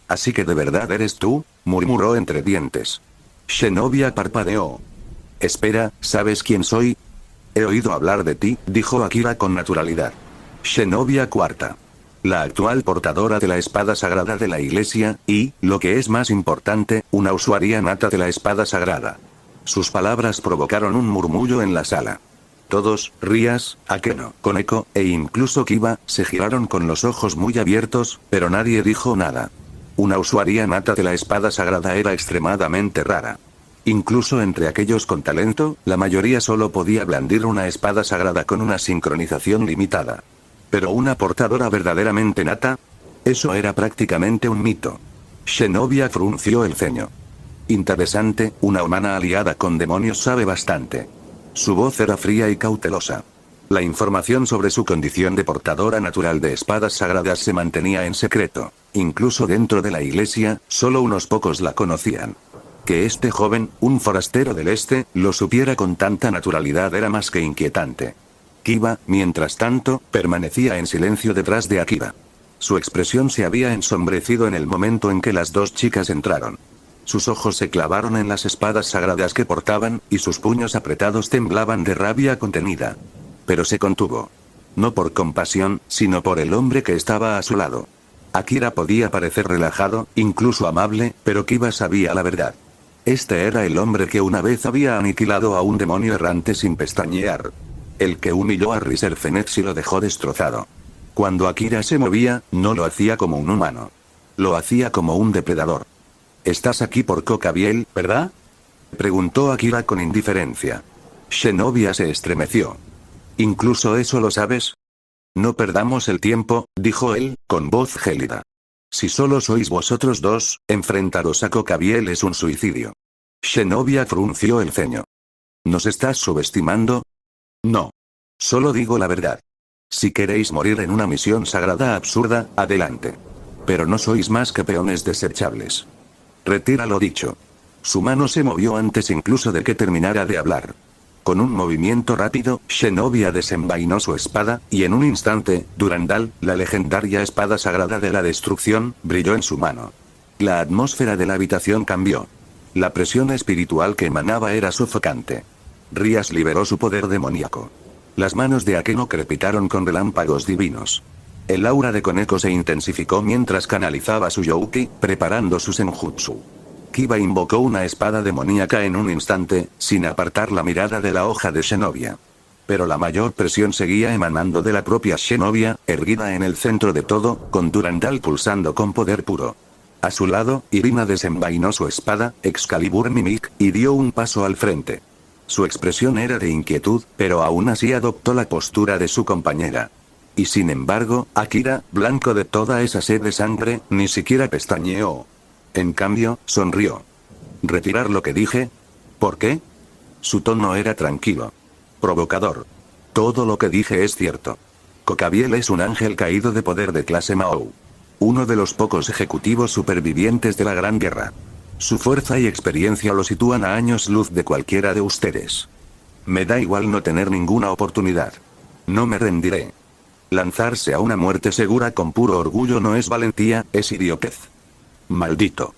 ¿Así que de verdad eres tú?, murmuró entre dientes. Zenobia parpadeó. Espera, ¿sabes quién soy? He oído hablar de ti, dijo Akira con naturalidad. Zenobia IV. La actual portadora de la espada sagrada de la iglesia, y, lo que es más importante, una usuaria nata de la espada sagrada. Sus palabras provocaron un murmullo en la sala. Todos, Rías, Akeno, Koneko, e incluso Kiba, se giraron con los ojos muy abiertos, pero nadie dijo nada. Una usuaria nata de la espada sagrada era extremadamente rara. Incluso entre aquellos con talento, la mayoría solo podía blandir una espada sagrada con una sincronización limitada. Pero una portadora verdaderamente nata, eso era prácticamente un mito. Zenobia frunció el ceño. Interesante, una humana aliada con demonios sabe bastante. Su voz era fría y cautelosa. La información sobre su condición de portadora natural de espadas sagradas se mantenía en secreto. Incluso dentro de la iglesia, solo unos pocos la conocían. Que este joven, un forastero del este, lo supiera con tanta naturalidad era más que inquietante. Kiba, mientras tanto, permanecía en silencio detrás de Akira. Su expresión se había ensombrecido en el momento en que las dos chicas entraron. Sus ojos se clavaron en las espadas sagradas que portaban, y sus puños apretados temblaban de rabia contenida. Pero se contuvo. No por compasión, sino por el hombre que estaba a su lado. Akira podía parecer relajado, incluso amable, pero Kiba sabía la verdad. Este era el hombre que una vez había aniquilado a un demonio errante sin pestañear. El que humilló a Riser Fenech y lo dejó destrozado. Cuando Akira se movía, no lo hacía como un humano. Lo hacía como un depredador. «Estás aquí por Cocabiel, ¿verdad?», preguntó Akira con indiferencia. Zenobia se estremeció. «¿Incluso eso lo sabes?». «No perdamos el tiempo», dijo él, con voz gélida. «Si solo sois vosotros dos, enfrentaros a Cocabiel es un suicidio». Zenobia frunció el ceño. ¿Nos estás subestimando? No. Solo digo la verdad. Si queréis morir en una misión sagrada absurda, adelante. Pero no sois más que peones desechables. Retira lo dicho. Su mano se movió antes incluso de que terminara de hablar. Con un movimiento rápido, Zenobia desenvainó su espada, y en un instante, Durandal, la legendaria espada sagrada de la destrucción, brilló en su mano. La atmósfera de la habitación cambió. La presión espiritual que emanaba era sofocante. Rías liberó su poder demoníaco. Las manos de Akeno crepitaron con relámpagos divinos. El aura de Koneko se intensificó mientras canalizaba su Youki, preparando su Senjutsu. Kiba invocó una espada demoníaca en un instante, sin apartar la mirada de la hoja de Zenobia. Pero la mayor presión seguía emanando de la propia Zenobia, erguida en el centro de todo, con Durandal pulsando con poder puro. A su lado, Irina desenvainó su espada, Excalibur Mimic, y dio un paso al frente. Su expresión era de inquietud, pero aún así adoptó la postura de su compañera. Y sin embargo, Akira, blanco de toda esa sed de sangre, ni siquiera pestañeó. En cambio, sonrió. ¿Retirar lo que dije? ¿Por qué? Su tono era tranquilo. Provocador. Todo lo que dije es cierto. Cocabiel es un ángel caído de poder de clase Mao. Uno de los pocos ejecutivos supervivientes de la Gran Guerra. Su fuerza y experiencia lo sitúan a años luz de cualquiera de ustedes. Me da igual no tener ninguna oportunidad. No me rendiré. Lanzarse a una muerte segura con puro orgullo no es valentía, es idiotez. Maldito.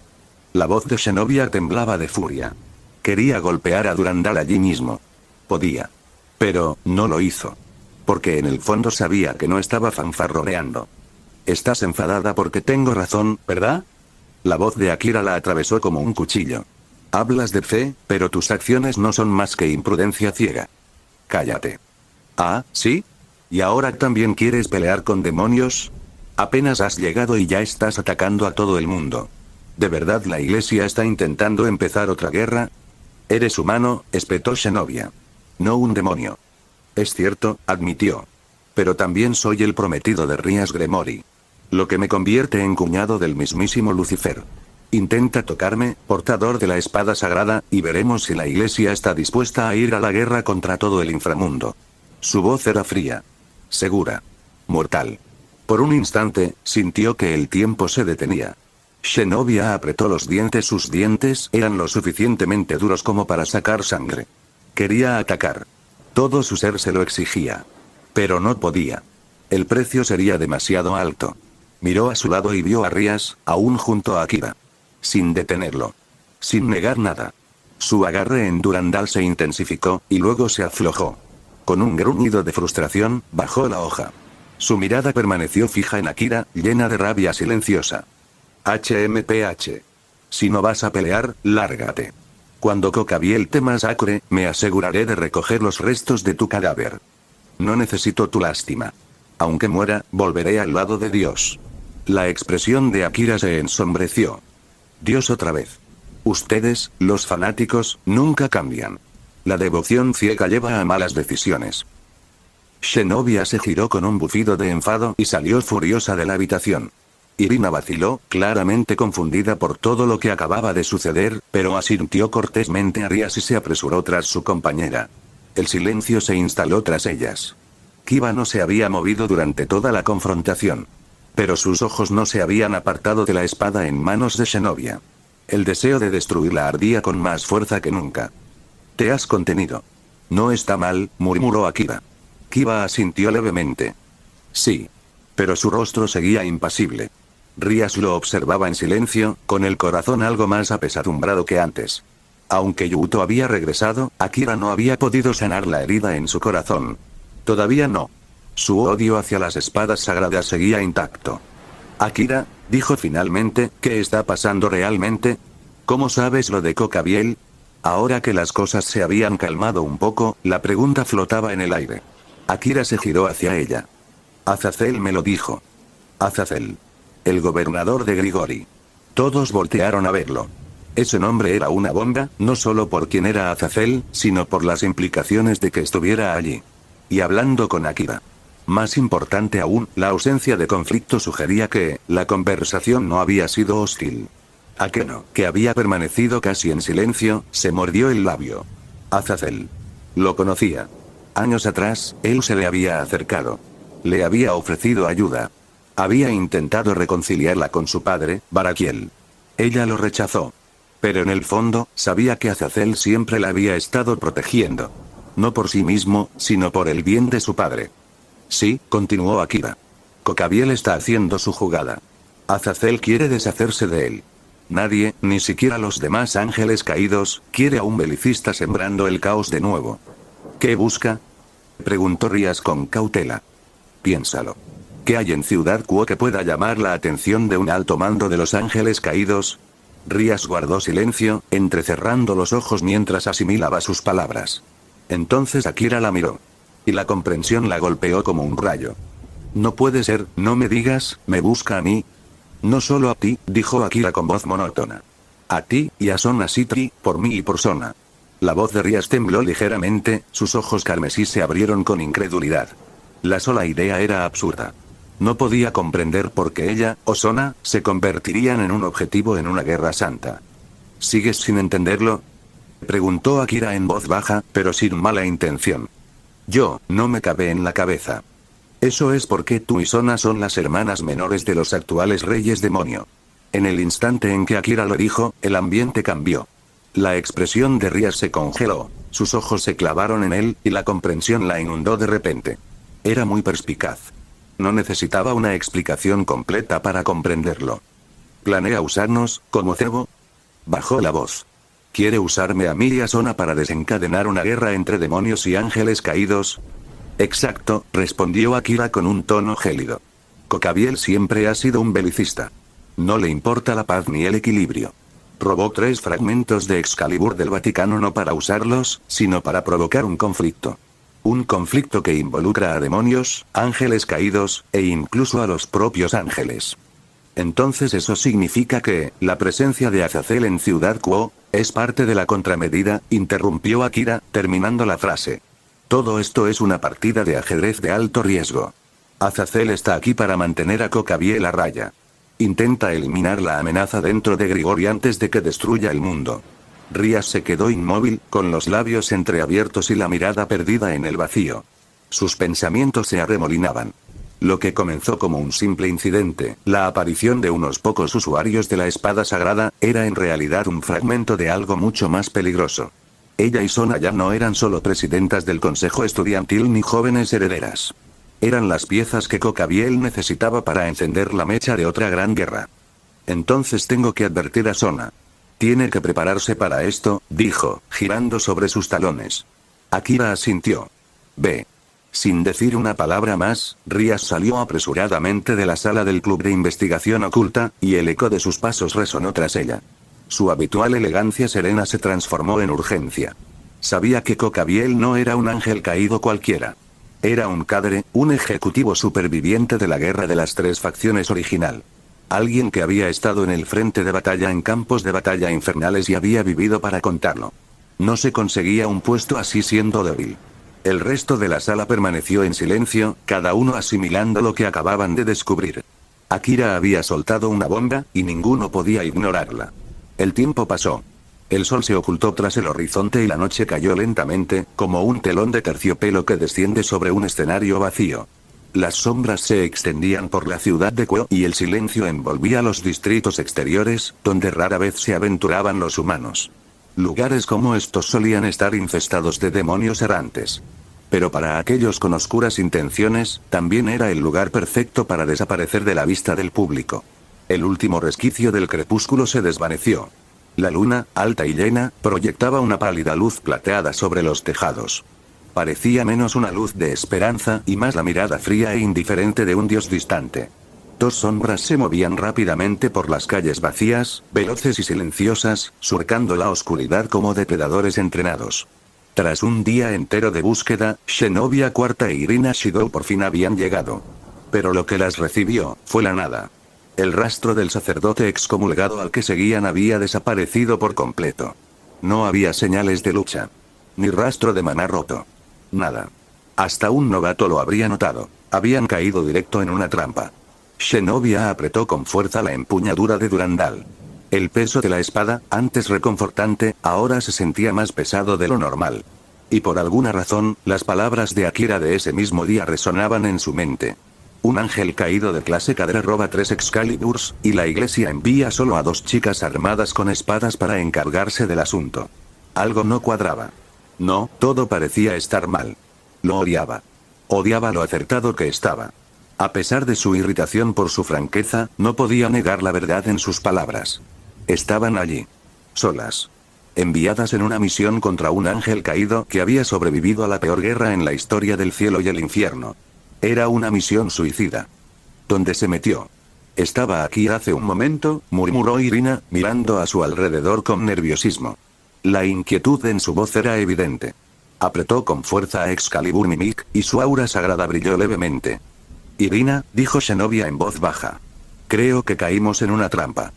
La voz de Zenobia temblaba de furia. Quería golpear a Durandal allí mismo. Podía. Pero, no lo hizo. Porque en el fondo sabía que no estaba fanfarroneando. Estás enfadada porque tengo razón, ¿verdad? La voz de Akira la atravesó como un cuchillo. Hablas de fe, pero tus acciones no son más que imprudencia ciega. Cállate. Ah, ¿sí? ¿Y ahora también quieres pelear con demonios? Apenas has llegado y ya estás atacando a todo el mundo. ¿De verdad la iglesia está intentando empezar otra guerra? Eres humano, espetó Zenobia. No un demonio. Es cierto, admitió. Pero también soy el prometido de Rias Gremory. Lo que me convierte en cuñado del mismísimo Lucifer. Intenta tocarme, portador de la espada sagrada, y veremos si la iglesia está dispuesta a ir a la guerra contra todo el inframundo. Su voz era fría. Segura. Mortal. Por un instante, sintió que el tiempo se detenía. Zenobia apretó los dientes. Sus dientes eran lo suficientemente duros como para sacar sangre. Quería atacar. Todo su ser se lo exigía. Pero no podía. El precio sería demasiado alto. Miró a su lado y vio a Rias, aún junto a Akira. Sin detenerlo. Sin negar nada. Su agarre en Durandal se intensificó, y luego se aflojó. Con un gruñido de frustración, bajó la hoja. Su mirada permaneció fija en Akira, llena de rabia silenciosa. HMPH. Si no vas a pelear, lárgate. Cuando Cocabiel te masacre, me aseguraré de recoger los restos de tu cadáver. No necesito tu lástima. Aunque muera, volveré al lado de Dios. La expresión de Akira se ensombreció. Dios otra vez. Ustedes, los fanáticos, nunca cambian. La devoción ciega lleva a malas decisiones. Zenobia se giró con un bufido de enfado y salió furiosa de la habitación. Irina vaciló, claramente confundida por todo lo que acababa de suceder, pero asintió cortésmente a Rias y se apresuró tras su compañera. El silencio se instaló tras ellas. Kiba no se había movido durante toda la confrontación. Pero sus ojos no se habían apartado de la espada en manos de Zenobia. El deseo de destruirla ardía con más fuerza que nunca. Te has contenido. No está mal, murmuró Akira. Kiba asintió levemente. Sí. Pero su rostro seguía impasible. Rias lo observaba en silencio, con el corazón algo más apesadumbrado que antes. Aunque Yuto había regresado, Akira no había podido sanar la herida en su corazón. Todavía no. Su odio hacia las espadas sagradas seguía intacto. Akira, dijo finalmente, ¿qué está pasando realmente? ¿Cómo sabes lo de Cocabiel? Ahora que las cosas se habían calmado un poco, la pregunta flotaba en el aire. Akira se giró hacia ella. Azazel me lo dijo. Azazel. El gobernador de Grigori. Todos voltearon a verlo. Ese nombre era una bomba, no solo por quién era Azazel, sino por las implicaciones de que estuviera allí. Y hablando con Akira. Más importante aún, la ausencia de conflicto sugería que, la conversación no había sido hostil. Akeno, que había permanecido casi en silencio, se mordió el labio. Azazel. Lo conocía. Años atrás, él se le había acercado. Le había ofrecido ayuda. Había intentado reconciliarla con su padre, Barakiel. Ella lo rechazó. Pero en el fondo, sabía que Azazel siempre la había estado protegiendo. No por sí mismo, sino por el bien de su padre. Sí, continuó Akira. Cocabiel está haciendo su jugada. Azazel quiere deshacerse de él. Nadie, ni siquiera los demás ángeles caídos, quiere a un belicista sembrando el caos de nuevo. ¿Qué busca? Preguntó Rias con cautela. Piénsalo. ¿Qué hay en Ciudad Kuo que pueda llamar la atención de un alto mando de los ángeles caídos? Rias guardó silencio, entrecerrando los ojos mientras asimilaba sus palabras. Entonces Akira la miró. Y la comprensión la golpeó como un rayo. No puede ser, no me digas, me busca a mí. No solo a ti, dijo Akira con voz monótona. A ti, y a Sona Sitri, por mí y por Sona. La voz de Rias tembló ligeramente, sus ojos carmesí se abrieron con incredulidad. La sola idea era absurda. No podía comprender por qué ella, o Sona, se convertirían en un objetivo en una guerra santa. ¿Sigues sin entenderlo? Preguntó Akira en voz baja, pero sin mala intención. No me cabe en la cabeza. Eso es porque tú y Sona son las hermanas menores de los actuales reyes demonio. En el instante en que Akira lo dijo, el ambiente cambió. La expresión de Rias se congeló, sus ojos se clavaron en él, y la comprensión la inundó de repente. Era muy perspicaz. No necesitaba una explicación completa para comprenderlo. ¿Planea usarnos, como cebo? Bajó la voz. ¿Quiere usarme a mí y a Sona para desencadenar una guerra entre demonios y ángeles caídos? Exacto, respondió Akira con un tono gélido. Cocabiel siempre ha sido un belicista. No le importa la paz ni el equilibrio. Robó 3 fragmentos de Excalibur del Vaticano no para usarlos, sino para provocar un conflicto. Un conflicto que involucra a demonios, ángeles caídos, e incluso a los propios ángeles. Entonces eso significa que, la presencia de Azazel en Ciudad Kuo, Es parte de la contramedida, interrumpió Akira, terminando la frase. Todo esto es una partida de ajedrez de alto riesgo. Azazel está aquí para mantener a Cocabiel a raya. Intenta eliminar la amenaza dentro de Grigori antes de que destruya el mundo. Rías se quedó inmóvil, con los labios entreabiertos y la mirada perdida en el vacío. Sus pensamientos se arremolinaban. Lo que comenzó como un simple incidente, la aparición de unos pocos usuarios de la espada sagrada, era en realidad un fragmento de algo mucho más peligroso. Ella y Sona ya no eran solo presidentas del consejo estudiantil ni jóvenes herederas. Eran las piezas que Cocabiel necesitaba para encender la mecha de otra gran guerra. Entonces tengo que advertir a Sona. Tiene que prepararse para esto, dijo, girando sobre sus talones. Akira asintió. Ve. Sin decir una palabra más, Rías salió apresuradamente de la sala del club de investigación oculta, y el eco de sus pasos resonó tras ella. Su habitual elegancia serena se transformó en urgencia. Sabía que Cocabiel no era un ángel caído cualquiera. Era un cadre, un ejecutivo superviviente de la guerra de las tres facciones original. Alguien que había estado en el frente de batalla en campos de batalla infernales y había vivido para contarlo. No se conseguía un puesto así siendo débil. El resto de la sala permaneció en silencio, cada uno asimilando lo que acababan de descubrir. Akira había soltado una bomba, y ninguno podía ignorarla. El tiempo pasó. El sol se ocultó tras el horizonte y la noche cayó lentamente, como un telón de terciopelo que desciende sobre un escenario vacío. Las sombras se extendían por la ciudad de Kuo y el silencio envolvía los distritos exteriores, donde rara vez se aventuraban los humanos. Lugares como estos solían estar infestados de demonios errantes. Pero para aquellos con oscuras intenciones, también era el lugar perfecto para desaparecer de la vista del público. El último resquicio del crepúsculo se desvaneció. La luna, alta y llena, proyectaba una pálida luz plateada sobre los tejados. Parecía menos una luz de esperanza y más la mirada fría e indiferente de un dios distante. Dos sombras se movían rápidamente por las calles vacías, veloces y silenciosas, surcando la oscuridad como depredadores entrenados. Tras un día entero de búsqueda, Zenobia IV e Irina Shidou por fin habían llegado. Pero lo que las recibió, fue la nada. El rastro del sacerdote excomulgado al que seguían había desaparecido por completo. No había señales de lucha. Ni rastro de maná roto. Nada. Hasta un novato lo habría notado. Habían caído directo en una trampa. Zenobia apretó con fuerza la empuñadura de Durandal. El peso de la espada, antes reconfortante, ahora se sentía más pesado de lo normal. Y por alguna razón, las palabras de Akira de ese mismo día resonaban en su mente. Un ángel caído de clase cadra roba 3 Excaliburs, y la iglesia envía solo a 2 chicas armadas con espadas para encargarse del asunto. Algo no cuadraba. No, todo parecía estar mal. Lo odiaba. Odiaba lo acertado que estaba. A pesar de su irritación por su franqueza, no podía negar la verdad en sus palabras. Estaban allí. Solas. Enviadas en una misión contra un ángel caído que había sobrevivido a la peor guerra en la historia del cielo y el infierno. Era una misión suicida. ¿Dónde se metió? Estaba aquí hace un momento, murmuró Irina, mirando a su alrededor con nerviosismo. La inquietud en su voz era evidente. Apretó con fuerza a Excalibur Mimic, y su aura sagrada brilló levemente. Irina, dijo Zenobia en voz baja. Creo que caímos en una trampa.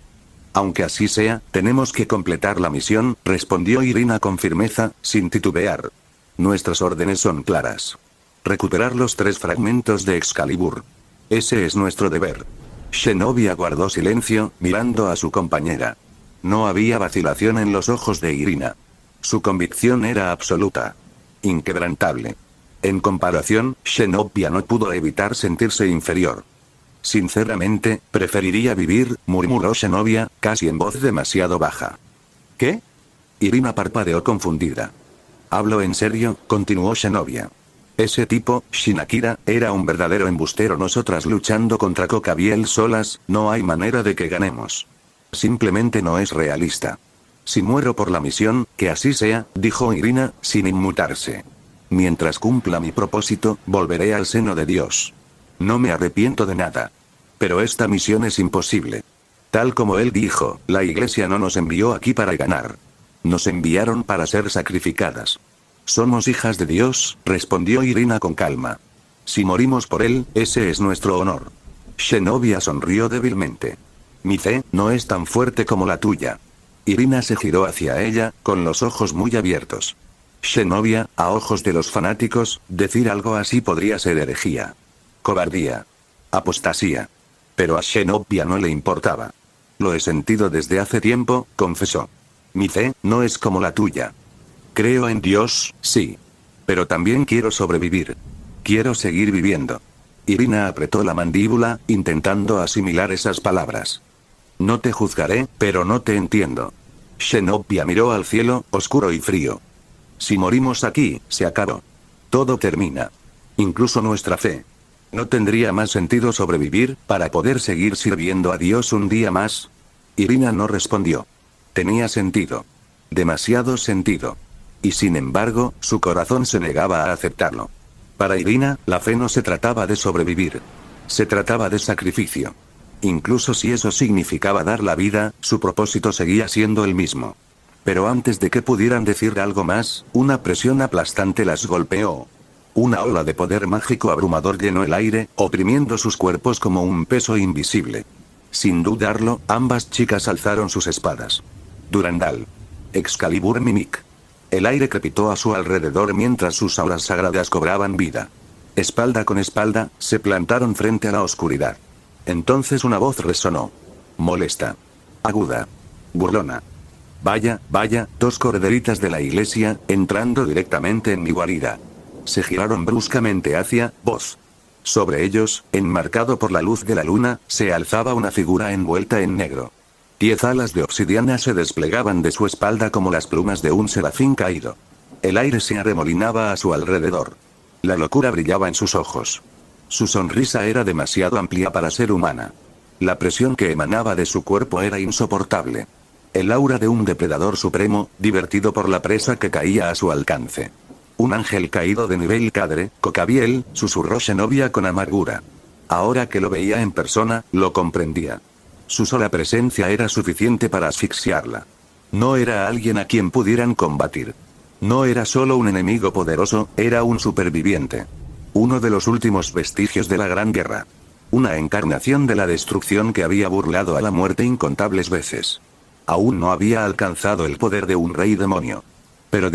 Aunque así sea, tenemos que completar la misión, respondió Irina con firmeza, sin titubear. Nuestras órdenes son claras. Recuperar los 3 fragmentos de Excalibur. Ese es nuestro deber. Zenobia guardó silencio, mirando a su compañera. No había vacilación en los ojos de Irina. Su convicción era absoluta. Inquebrantable. En comparación, Zenobia no pudo evitar sentirse inferior. Sinceramente, preferiría vivir, murmuró Zenobia, casi en voz demasiado baja. ¿Qué? Irina parpadeó confundida. Hablo en serio, continuó Zenobia. Ese tipo, Shinakira, era un verdadero embustero. Nosotras luchando contra Cocabiel solas, no hay manera de que ganemos. Simplemente no es realista. Si muero por la misión, que así sea, dijo Irina, sin inmutarse. Mientras cumpla mi propósito, volveré al seno de Dios. No me arrepiento de nada. Pero esta misión es imposible. Tal como él dijo, la iglesia no nos envió aquí para ganar. Nos enviaron para ser sacrificadas. Somos hijas de Dios, respondió Irina con calma. Si morimos por él, ese es nuestro honor. Zenobia sonrió débilmente. Mi fe no es tan fuerte como la tuya. Irina se giró hacia ella, con los ojos muy abiertos. Zenobia, a ojos de los fanáticos, decir algo así podría ser herejía. Cobardía. Apostasía. Pero a Zenobia no le importaba. Lo he sentido desde hace tiempo, confesó. Mi fe, no es como la tuya. Creo en Dios, sí. Pero también quiero sobrevivir. Quiero seguir viviendo. Irina apretó la mandíbula, intentando asimilar esas palabras. No te juzgaré, pero no te entiendo. Zenobia miró al cielo, oscuro y frío. Si morimos aquí, se acabó. Todo termina. Incluso nuestra fe. ¿No tendría más sentido sobrevivir, para poder seguir sirviendo a Dios un día más? Irina no respondió. Tenía sentido. Demasiado sentido. Y sin embargo, su corazón se negaba a aceptarlo. Para Irina, la fe no se trataba de sobrevivir. Se trataba de sacrificio. Incluso si eso significaba dar la vida, su propósito seguía siendo el mismo. Pero antes de que pudieran decir algo más, una presión aplastante las golpeó. Una ola de poder mágico abrumador llenó el aire, oprimiendo sus cuerpos como un peso invisible. Sin dudarlo, ambas chicas alzaron sus espadas. Durandal. Excalibur Mimic. El aire crepitó a su alrededor mientras sus auras sagradas cobraban vida. Espalda con espalda, se plantaron frente a la oscuridad. Entonces una voz resonó. Molesta. Aguda. Burlona. Vaya, vaya, dos corderitas de la iglesia, entrando directamente en mi guarida. Se giraron bruscamente hacia vos. Sobre ellos, enmarcado por la luz de la luna, se alzaba una figura envuelta en negro. 10 alas de obsidiana se desplegaban de su espalda como las plumas de un serafín caído. El aire se arremolinaba a su alrededor. La locura brillaba en sus ojos. Su sonrisa era demasiado amplia para ser humana. La presión que emanaba de su cuerpo era insoportable. El aura de un depredador supremo, divertido por la presa que caía a su alcance. Un ángel caído de nivel cadre, Cocabiel, susurró Zenobia con amargura. Ahora que lo veía en persona, lo comprendía. Su sola presencia era suficiente para asfixiarla. No era alguien a quien pudieran combatir. No era solo un enemigo poderoso, era un superviviente. Uno de los últimos vestigios de la Gran Guerra. Una encarnación de la destrucción que había burlado a la muerte incontables veces. Aún no había alcanzado el poder de un rey demonio. Pero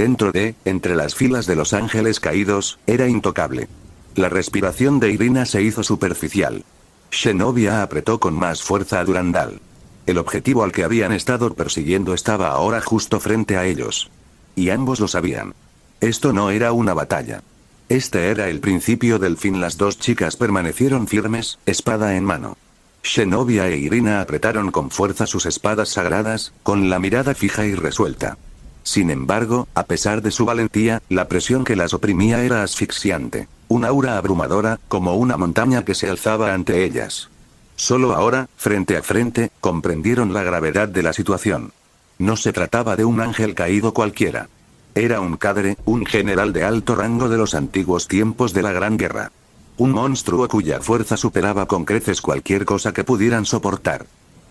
entre las filas de los ángeles caídos, era intocable. La respiración de Irina se hizo superficial. Zenobia apretó con más fuerza a Durandal. El objetivo al que habían estado persiguiendo estaba ahora justo frente a ellos. Y ambos lo sabían. Esto no era una batalla. Este era el principio del fin. Las dos chicas permanecieron firmes, espada en mano. Zenobia e Irina apretaron con fuerza sus espadas sagradas, con la mirada fija y resuelta. Sin embargo, a pesar de su valentía, la presión que las oprimía era asfixiante. Un aura abrumadora, como una montaña que se alzaba ante ellas. Solo ahora, frente a frente, comprendieron la gravedad de la situación. No se trataba de un ángel caído cualquiera. Era un cadre, un general de alto rango de los antiguos tiempos de la Gran Guerra. Un monstruo cuya fuerza superaba con creces cualquier cosa que pudieran soportar.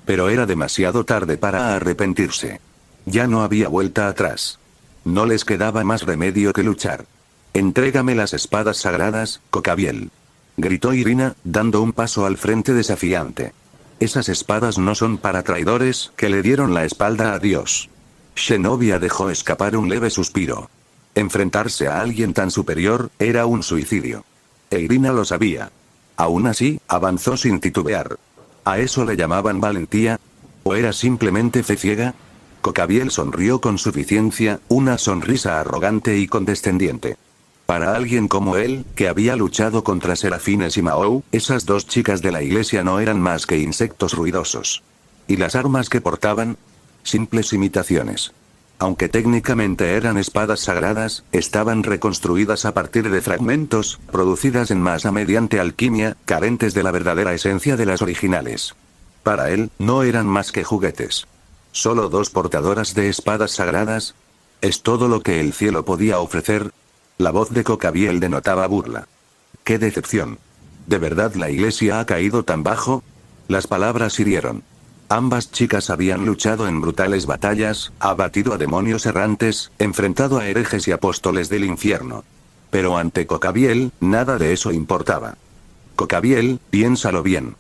Pero era demasiado tarde para arrepentirse. Ya no había vuelta atrás. No les quedaba más remedio que luchar. «Entrégame las espadas sagradas, Cocabiel», gritó Irina, dando un paso al frente desafiante. «Esas espadas no son para traidores que le dieron la espalda a Dios». Zenobia dejó escapar un leve suspiro. Enfrentarse a alguien tan superior, era un suicidio. E Irina lo sabía. Aún así, avanzó sin titubear. ¿A eso le llamaban valentía? ¿O era simplemente fe ciega? Cocabiel sonrió con suficiencia, una sonrisa arrogante y condescendiente. Para alguien como él, que había luchado contra serafines y Mahou, esas dos chicas de la iglesia no eran más que insectos ruidosos. ¿Y las armas que portaban? Simples imitaciones. Aunque técnicamente eran espadas sagradas, estaban reconstruidas a partir de fragmentos, producidas en masa mediante alquimia, carentes de la verdadera esencia de las originales. Para él, no eran más que juguetes. ¿Solo dos portadoras de espadas sagradas? ¿Es todo lo que el cielo podía ofrecer? La voz de Cocabiel denotaba burla. ¡Qué decepción! ¿De verdad la iglesia ha caído tan bajo? Las palabras hirieron. Ambas chicas habían luchado en brutales batallas, abatido a demonios errantes, enfrentado a herejes y apóstoles del infierno. Pero ante Cocabiel, nada de eso importaba. Cocabiel, piénsalo bien.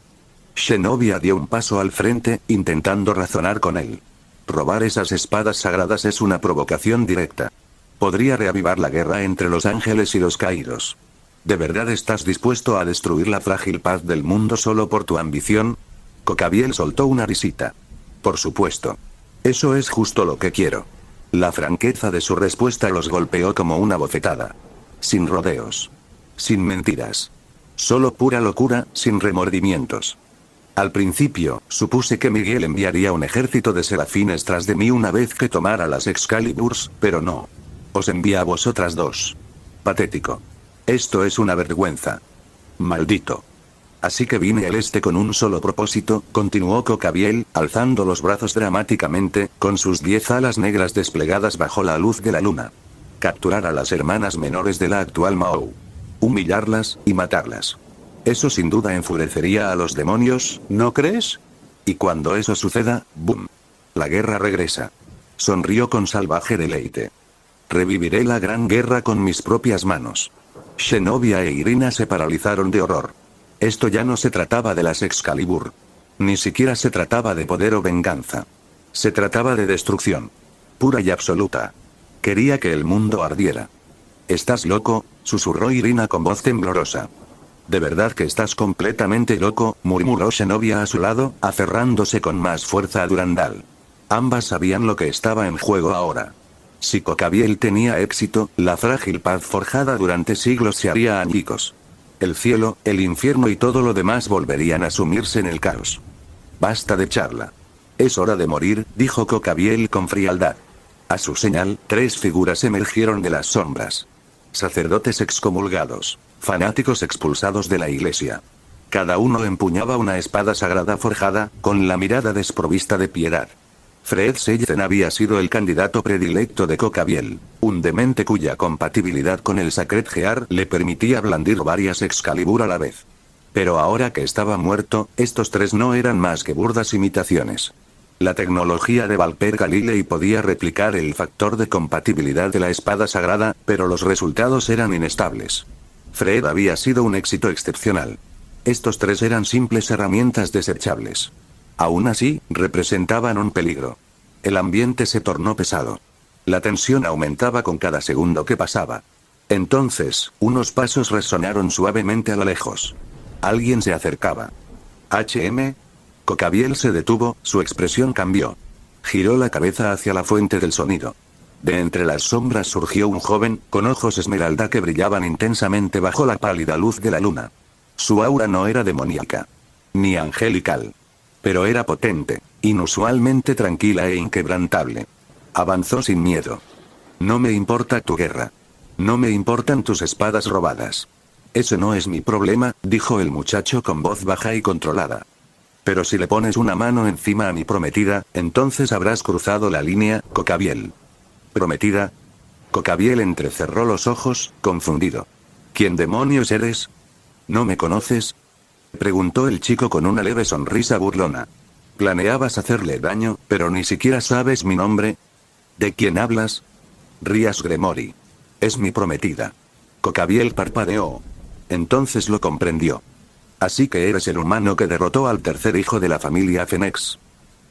Zenobia dio un paso al frente, intentando razonar con él. Robar esas espadas sagradas es una provocación directa. Podría reavivar la guerra entre los ángeles y los caídos. ¿De verdad estás dispuesto a destruir la frágil paz del mundo solo por tu ambición? Cocabiel soltó una risita. Por supuesto. Eso es justo lo que quiero. La franqueza de su respuesta los golpeó como una bofetada. Sin rodeos. Sin mentiras. Solo pura locura, sin remordimientos. Al principio, supuse que Miguel enviaría un ejército de serafines tras de mí una vez que tomara las Excaliburs, pero no. Os envía a vosotras dos. Patético. Esto es una vergüenza. Maldito. Así que vine al este con un solo propósito, continuó Cocabiel, alzando los brazos dramáticamente, con sus 10 alas negras desplegadas bajo la luz de la luna. Capturar a las hermanas menores de la actual Mao. Humillarlas, y matarlas. Eso sin duda enfurecería a los demonios, ¿no crees? Y cuando eso suceda, ¡boom! La guerra regresa. Sonrió con salvaje deleite. Reviviré la gran guerra con mis propias manos. Zenobia e Irina se paralizaron de horror. Esto ya no se trataba de las Excalibur. Ni siquiera se trataba de poder o venganza. Se trataba de destrucción. Pura y absoluta. Quería que el mundo ardiera. ¿Estás loco?, susurró Irina con voz temblorosa. ¿De verdad que estás completamente loco?, murmuró Zenobia a su lado, aferrándose con más fuerza a Durandal. Ambas sabían lo que estaba en juego ahora. Si Cocabiel tenía éxito, la frágil paz forjada durante siglos se haría añicos. El cielo, el infierno y todo lo demás volverían a sumirse en el caos. Basta de charla. Es hora de morir, dijo Cocabiel con frialdad. A su señal, 3 figuras emergieron de las sombras. Sacerdotes excomulgados. Fanáticos expulsados de la iglesia. Cada uno empuñaba una espada sagrada forjada, con la mirada desprovista de piedad. Fred Seilzen había sido el candidato predilecto de Cocabiel, un demente cuya compatibilidad con el Sacred Gear le permitía blandir varias Excalibur a la vez. Pero ahora que estaba muerto, estos 3 no eran más que burdas imitaciones. La tecnología de Valper Galilei podía replicar el factor de compatibilidad de la espada sagrada, pero los resultados eran inestables. Fred había sido un éxito excepcional. Estos 3 eran simples herramientas desechables. Aún así, representaban un peligro. El ambiente se tornó pesado. La tensión aumentaba con cada segundo que pasaba. Entonces, unos pasos resonaron suavemente a lo lejos. Alguien se acercaba. ¿HM? Cocabiel se detuvo, su expresión cambió. Giró la cabeza hacia la fuente del sonido. De entre las sombras surgió un joven, con ojos esmeralda que brillaban intensamente bajo la pálida luz de la luna. Su aura no era demoníaca. Ni angelical. Pero era potente, inusualmente tranquila e inquebrantable. Avanzó sin miedo. No me importa tu guerra. No me importan tus espadas robadas. Ese no es mi problema, dijo el muchacho con voz baja y controlada. Pero si le pones una mano encima a mi prometida, entonces habrás cruzado la línea, Cocabiel. ¿Prometida? Cocabiel entrecerró los ojos, confundido. ¿Quién demonios eres? ¿No me conoces?, preguntó el chico con una leve sonrisa burlona. Planeabas hacerle daño, pero ni siquiera sabes mi nombre. ¿De quién hablas? Rías Gremori. Es mi prometida. Cocabiel parpadeó. Entonces lo comprendió. Así que eres el humano que derrotó al tercer hijo de la familia Fenex.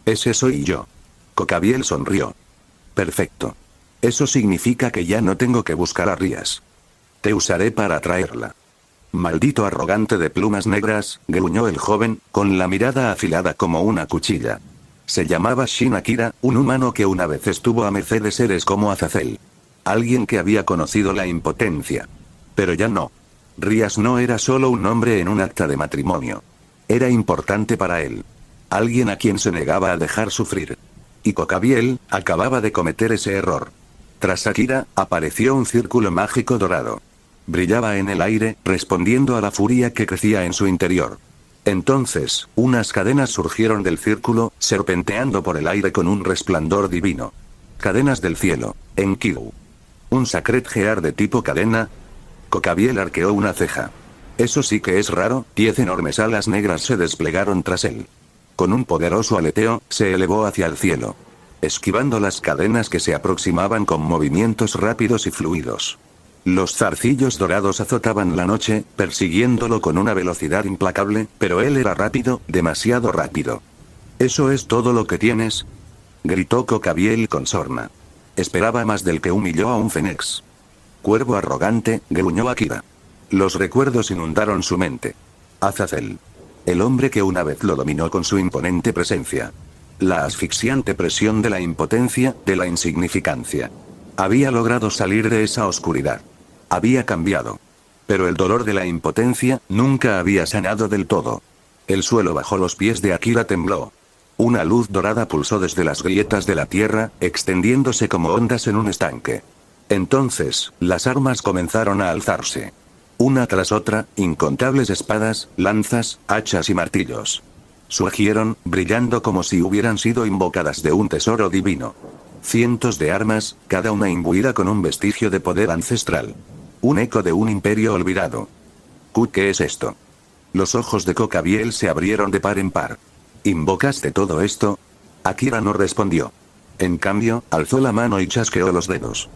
Ese soy yo. Cocabiel sonrió. Perfecto. Eso significa que ya no tengo que buscar a Rías. Te usaré para atraerla. Maldito arrogante de plumas negras, gruñó el joven, con la mirada afilada como una cuchilla. Se llamaba Shin Akira, un humano que una vez estuvo a merced de seres como Azazel. Alguien que había conocido la impotencia. Pero ya no. Rías no era solo un nombre en un acta de matrimonio. Era importante para él. Alguien a quien se negaba a dejar sufrir. Y Cocabiel acababa de cometer ese error. Tras Akira, apareció un círculo mágico dorado. Brillaba en el aire, respondiendo a la furia que crecía en su interior. Entonces, unas cadenas surgieron del círculo, serpenteando por el aire con un resplandor divino. Cadenas del cielo, Enkidu. ¿Un Sacred Gear de tipo cadena? Cocabiel arqueó una ceja. Eso sí que es raro, 10 enormes alas negras se desplegaron tras él. Con un poderoso aleteo, se elevó hacia el cielo. Esquivando las cadenas que se aproximaban con movimientos rápidos y fluidos. Los zarcillos dorados azotaban la noche, persiguiéndolo con una velocidad implacable, pero él era rápido, demasiado rápido. ¿Eso es todo lo que tienes? Gritó Cocabiel con sorna. Esperaba más del que humilló a un Fénix. Cuervo arrogante, gruñó Akira. Los recuerdos inundaron su mente. Azazel. El hombre que una vez lo dominó con su imponente presencia. La asfixiante presión de la impotencia, de la insignificancia. Había logrado salir de esa oscuridad. Había cambiado. Pero el dolor de la impotencia nunca había sanado del todo. El suelo bajo los pies de Akira tembló. Una luz dorada pulsó desde las grietas de la tierra, extendiéndose como ondas en un estanque. Entonces, las armas comenzaron a alzarse. Una tras otra, incontables espadas, lanzas, hachas y martillos. Surgieron, brillando como si hubieran sido invocadas de un tesoro divino. Cientos de armas, cada una imbuida con un vestigio de poder ancestral. Un eco de un imperio olvidado. ¿Qué es esto? Los ojos de Cocabiel se abrieron de par en par. ¿Invocaste todo esto? Akira no respondió. En cambio, alzó la mano y chasqueó los dedos.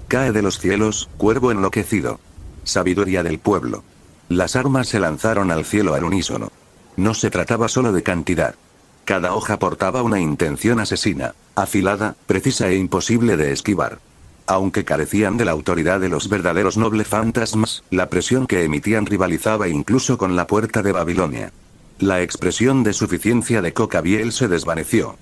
Cae de los cielos, cuervo enloquecido. Sabiduría del pueblo. Las armas se lanzaron al cielo al unísono. No se trataba solo de cantidad. Cada hoja portaba una intención asesina, afilada, precisa e imposible de esquivar. Aunque carecían de la autoridad de los verdaderos nobles fantasmas, la presión que emitían rivalizaba incluso con la puerta de Babilonia. La expresión de suficiencia de Cocabiel se desvaneció.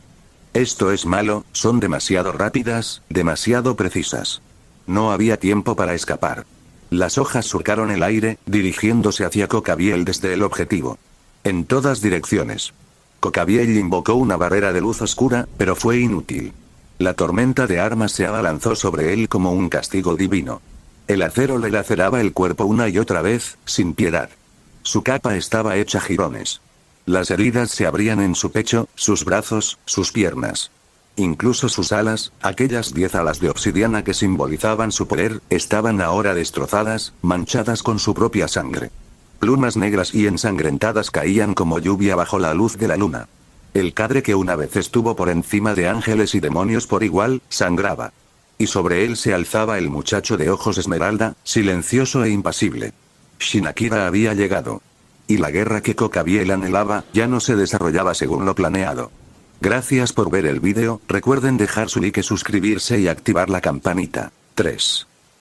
Esto es malo, son demasiado rápidas, demasiado precisas. No había tiempo para escapar. Las hojas surcaron el aire, dirigiéndose hacia Cocabiel desde el objetivo. En todas direcciones. Cocabiel invocó una barrera de luz oscura, pero fue inútil. La tormenta de armas se abalanzó sobre él como un castigo divino. El acero le laceraba el cuerpo una y otra vez, sin piedad. Su capa estaba hecha jirones. Las heridas se abrían en su pecho, sus brazos, sus piernas. Incluso sus alas, aquellas 10 alas de obsidiana que simbolizaban su poder, estaban ahora destrozadas, manchadas con su propia sangre. Plumas negras y ensangrentadas caían como lluvia bajo la luz de la luna. El cadre que una vez estuvo por encima de ángeles y demonios por igual, sangraba. Y sobre él se alzaba el muchacho de ojos esmeralda, silencioso e impasible. Shin Akira había llegado. Y la guerra que Cocabiel anhelaba, ya no se desarrollaba según lo planeado. Gracias por ver el vídeo, recuerden dejar su like, suscribirse y activar la campanita. 3.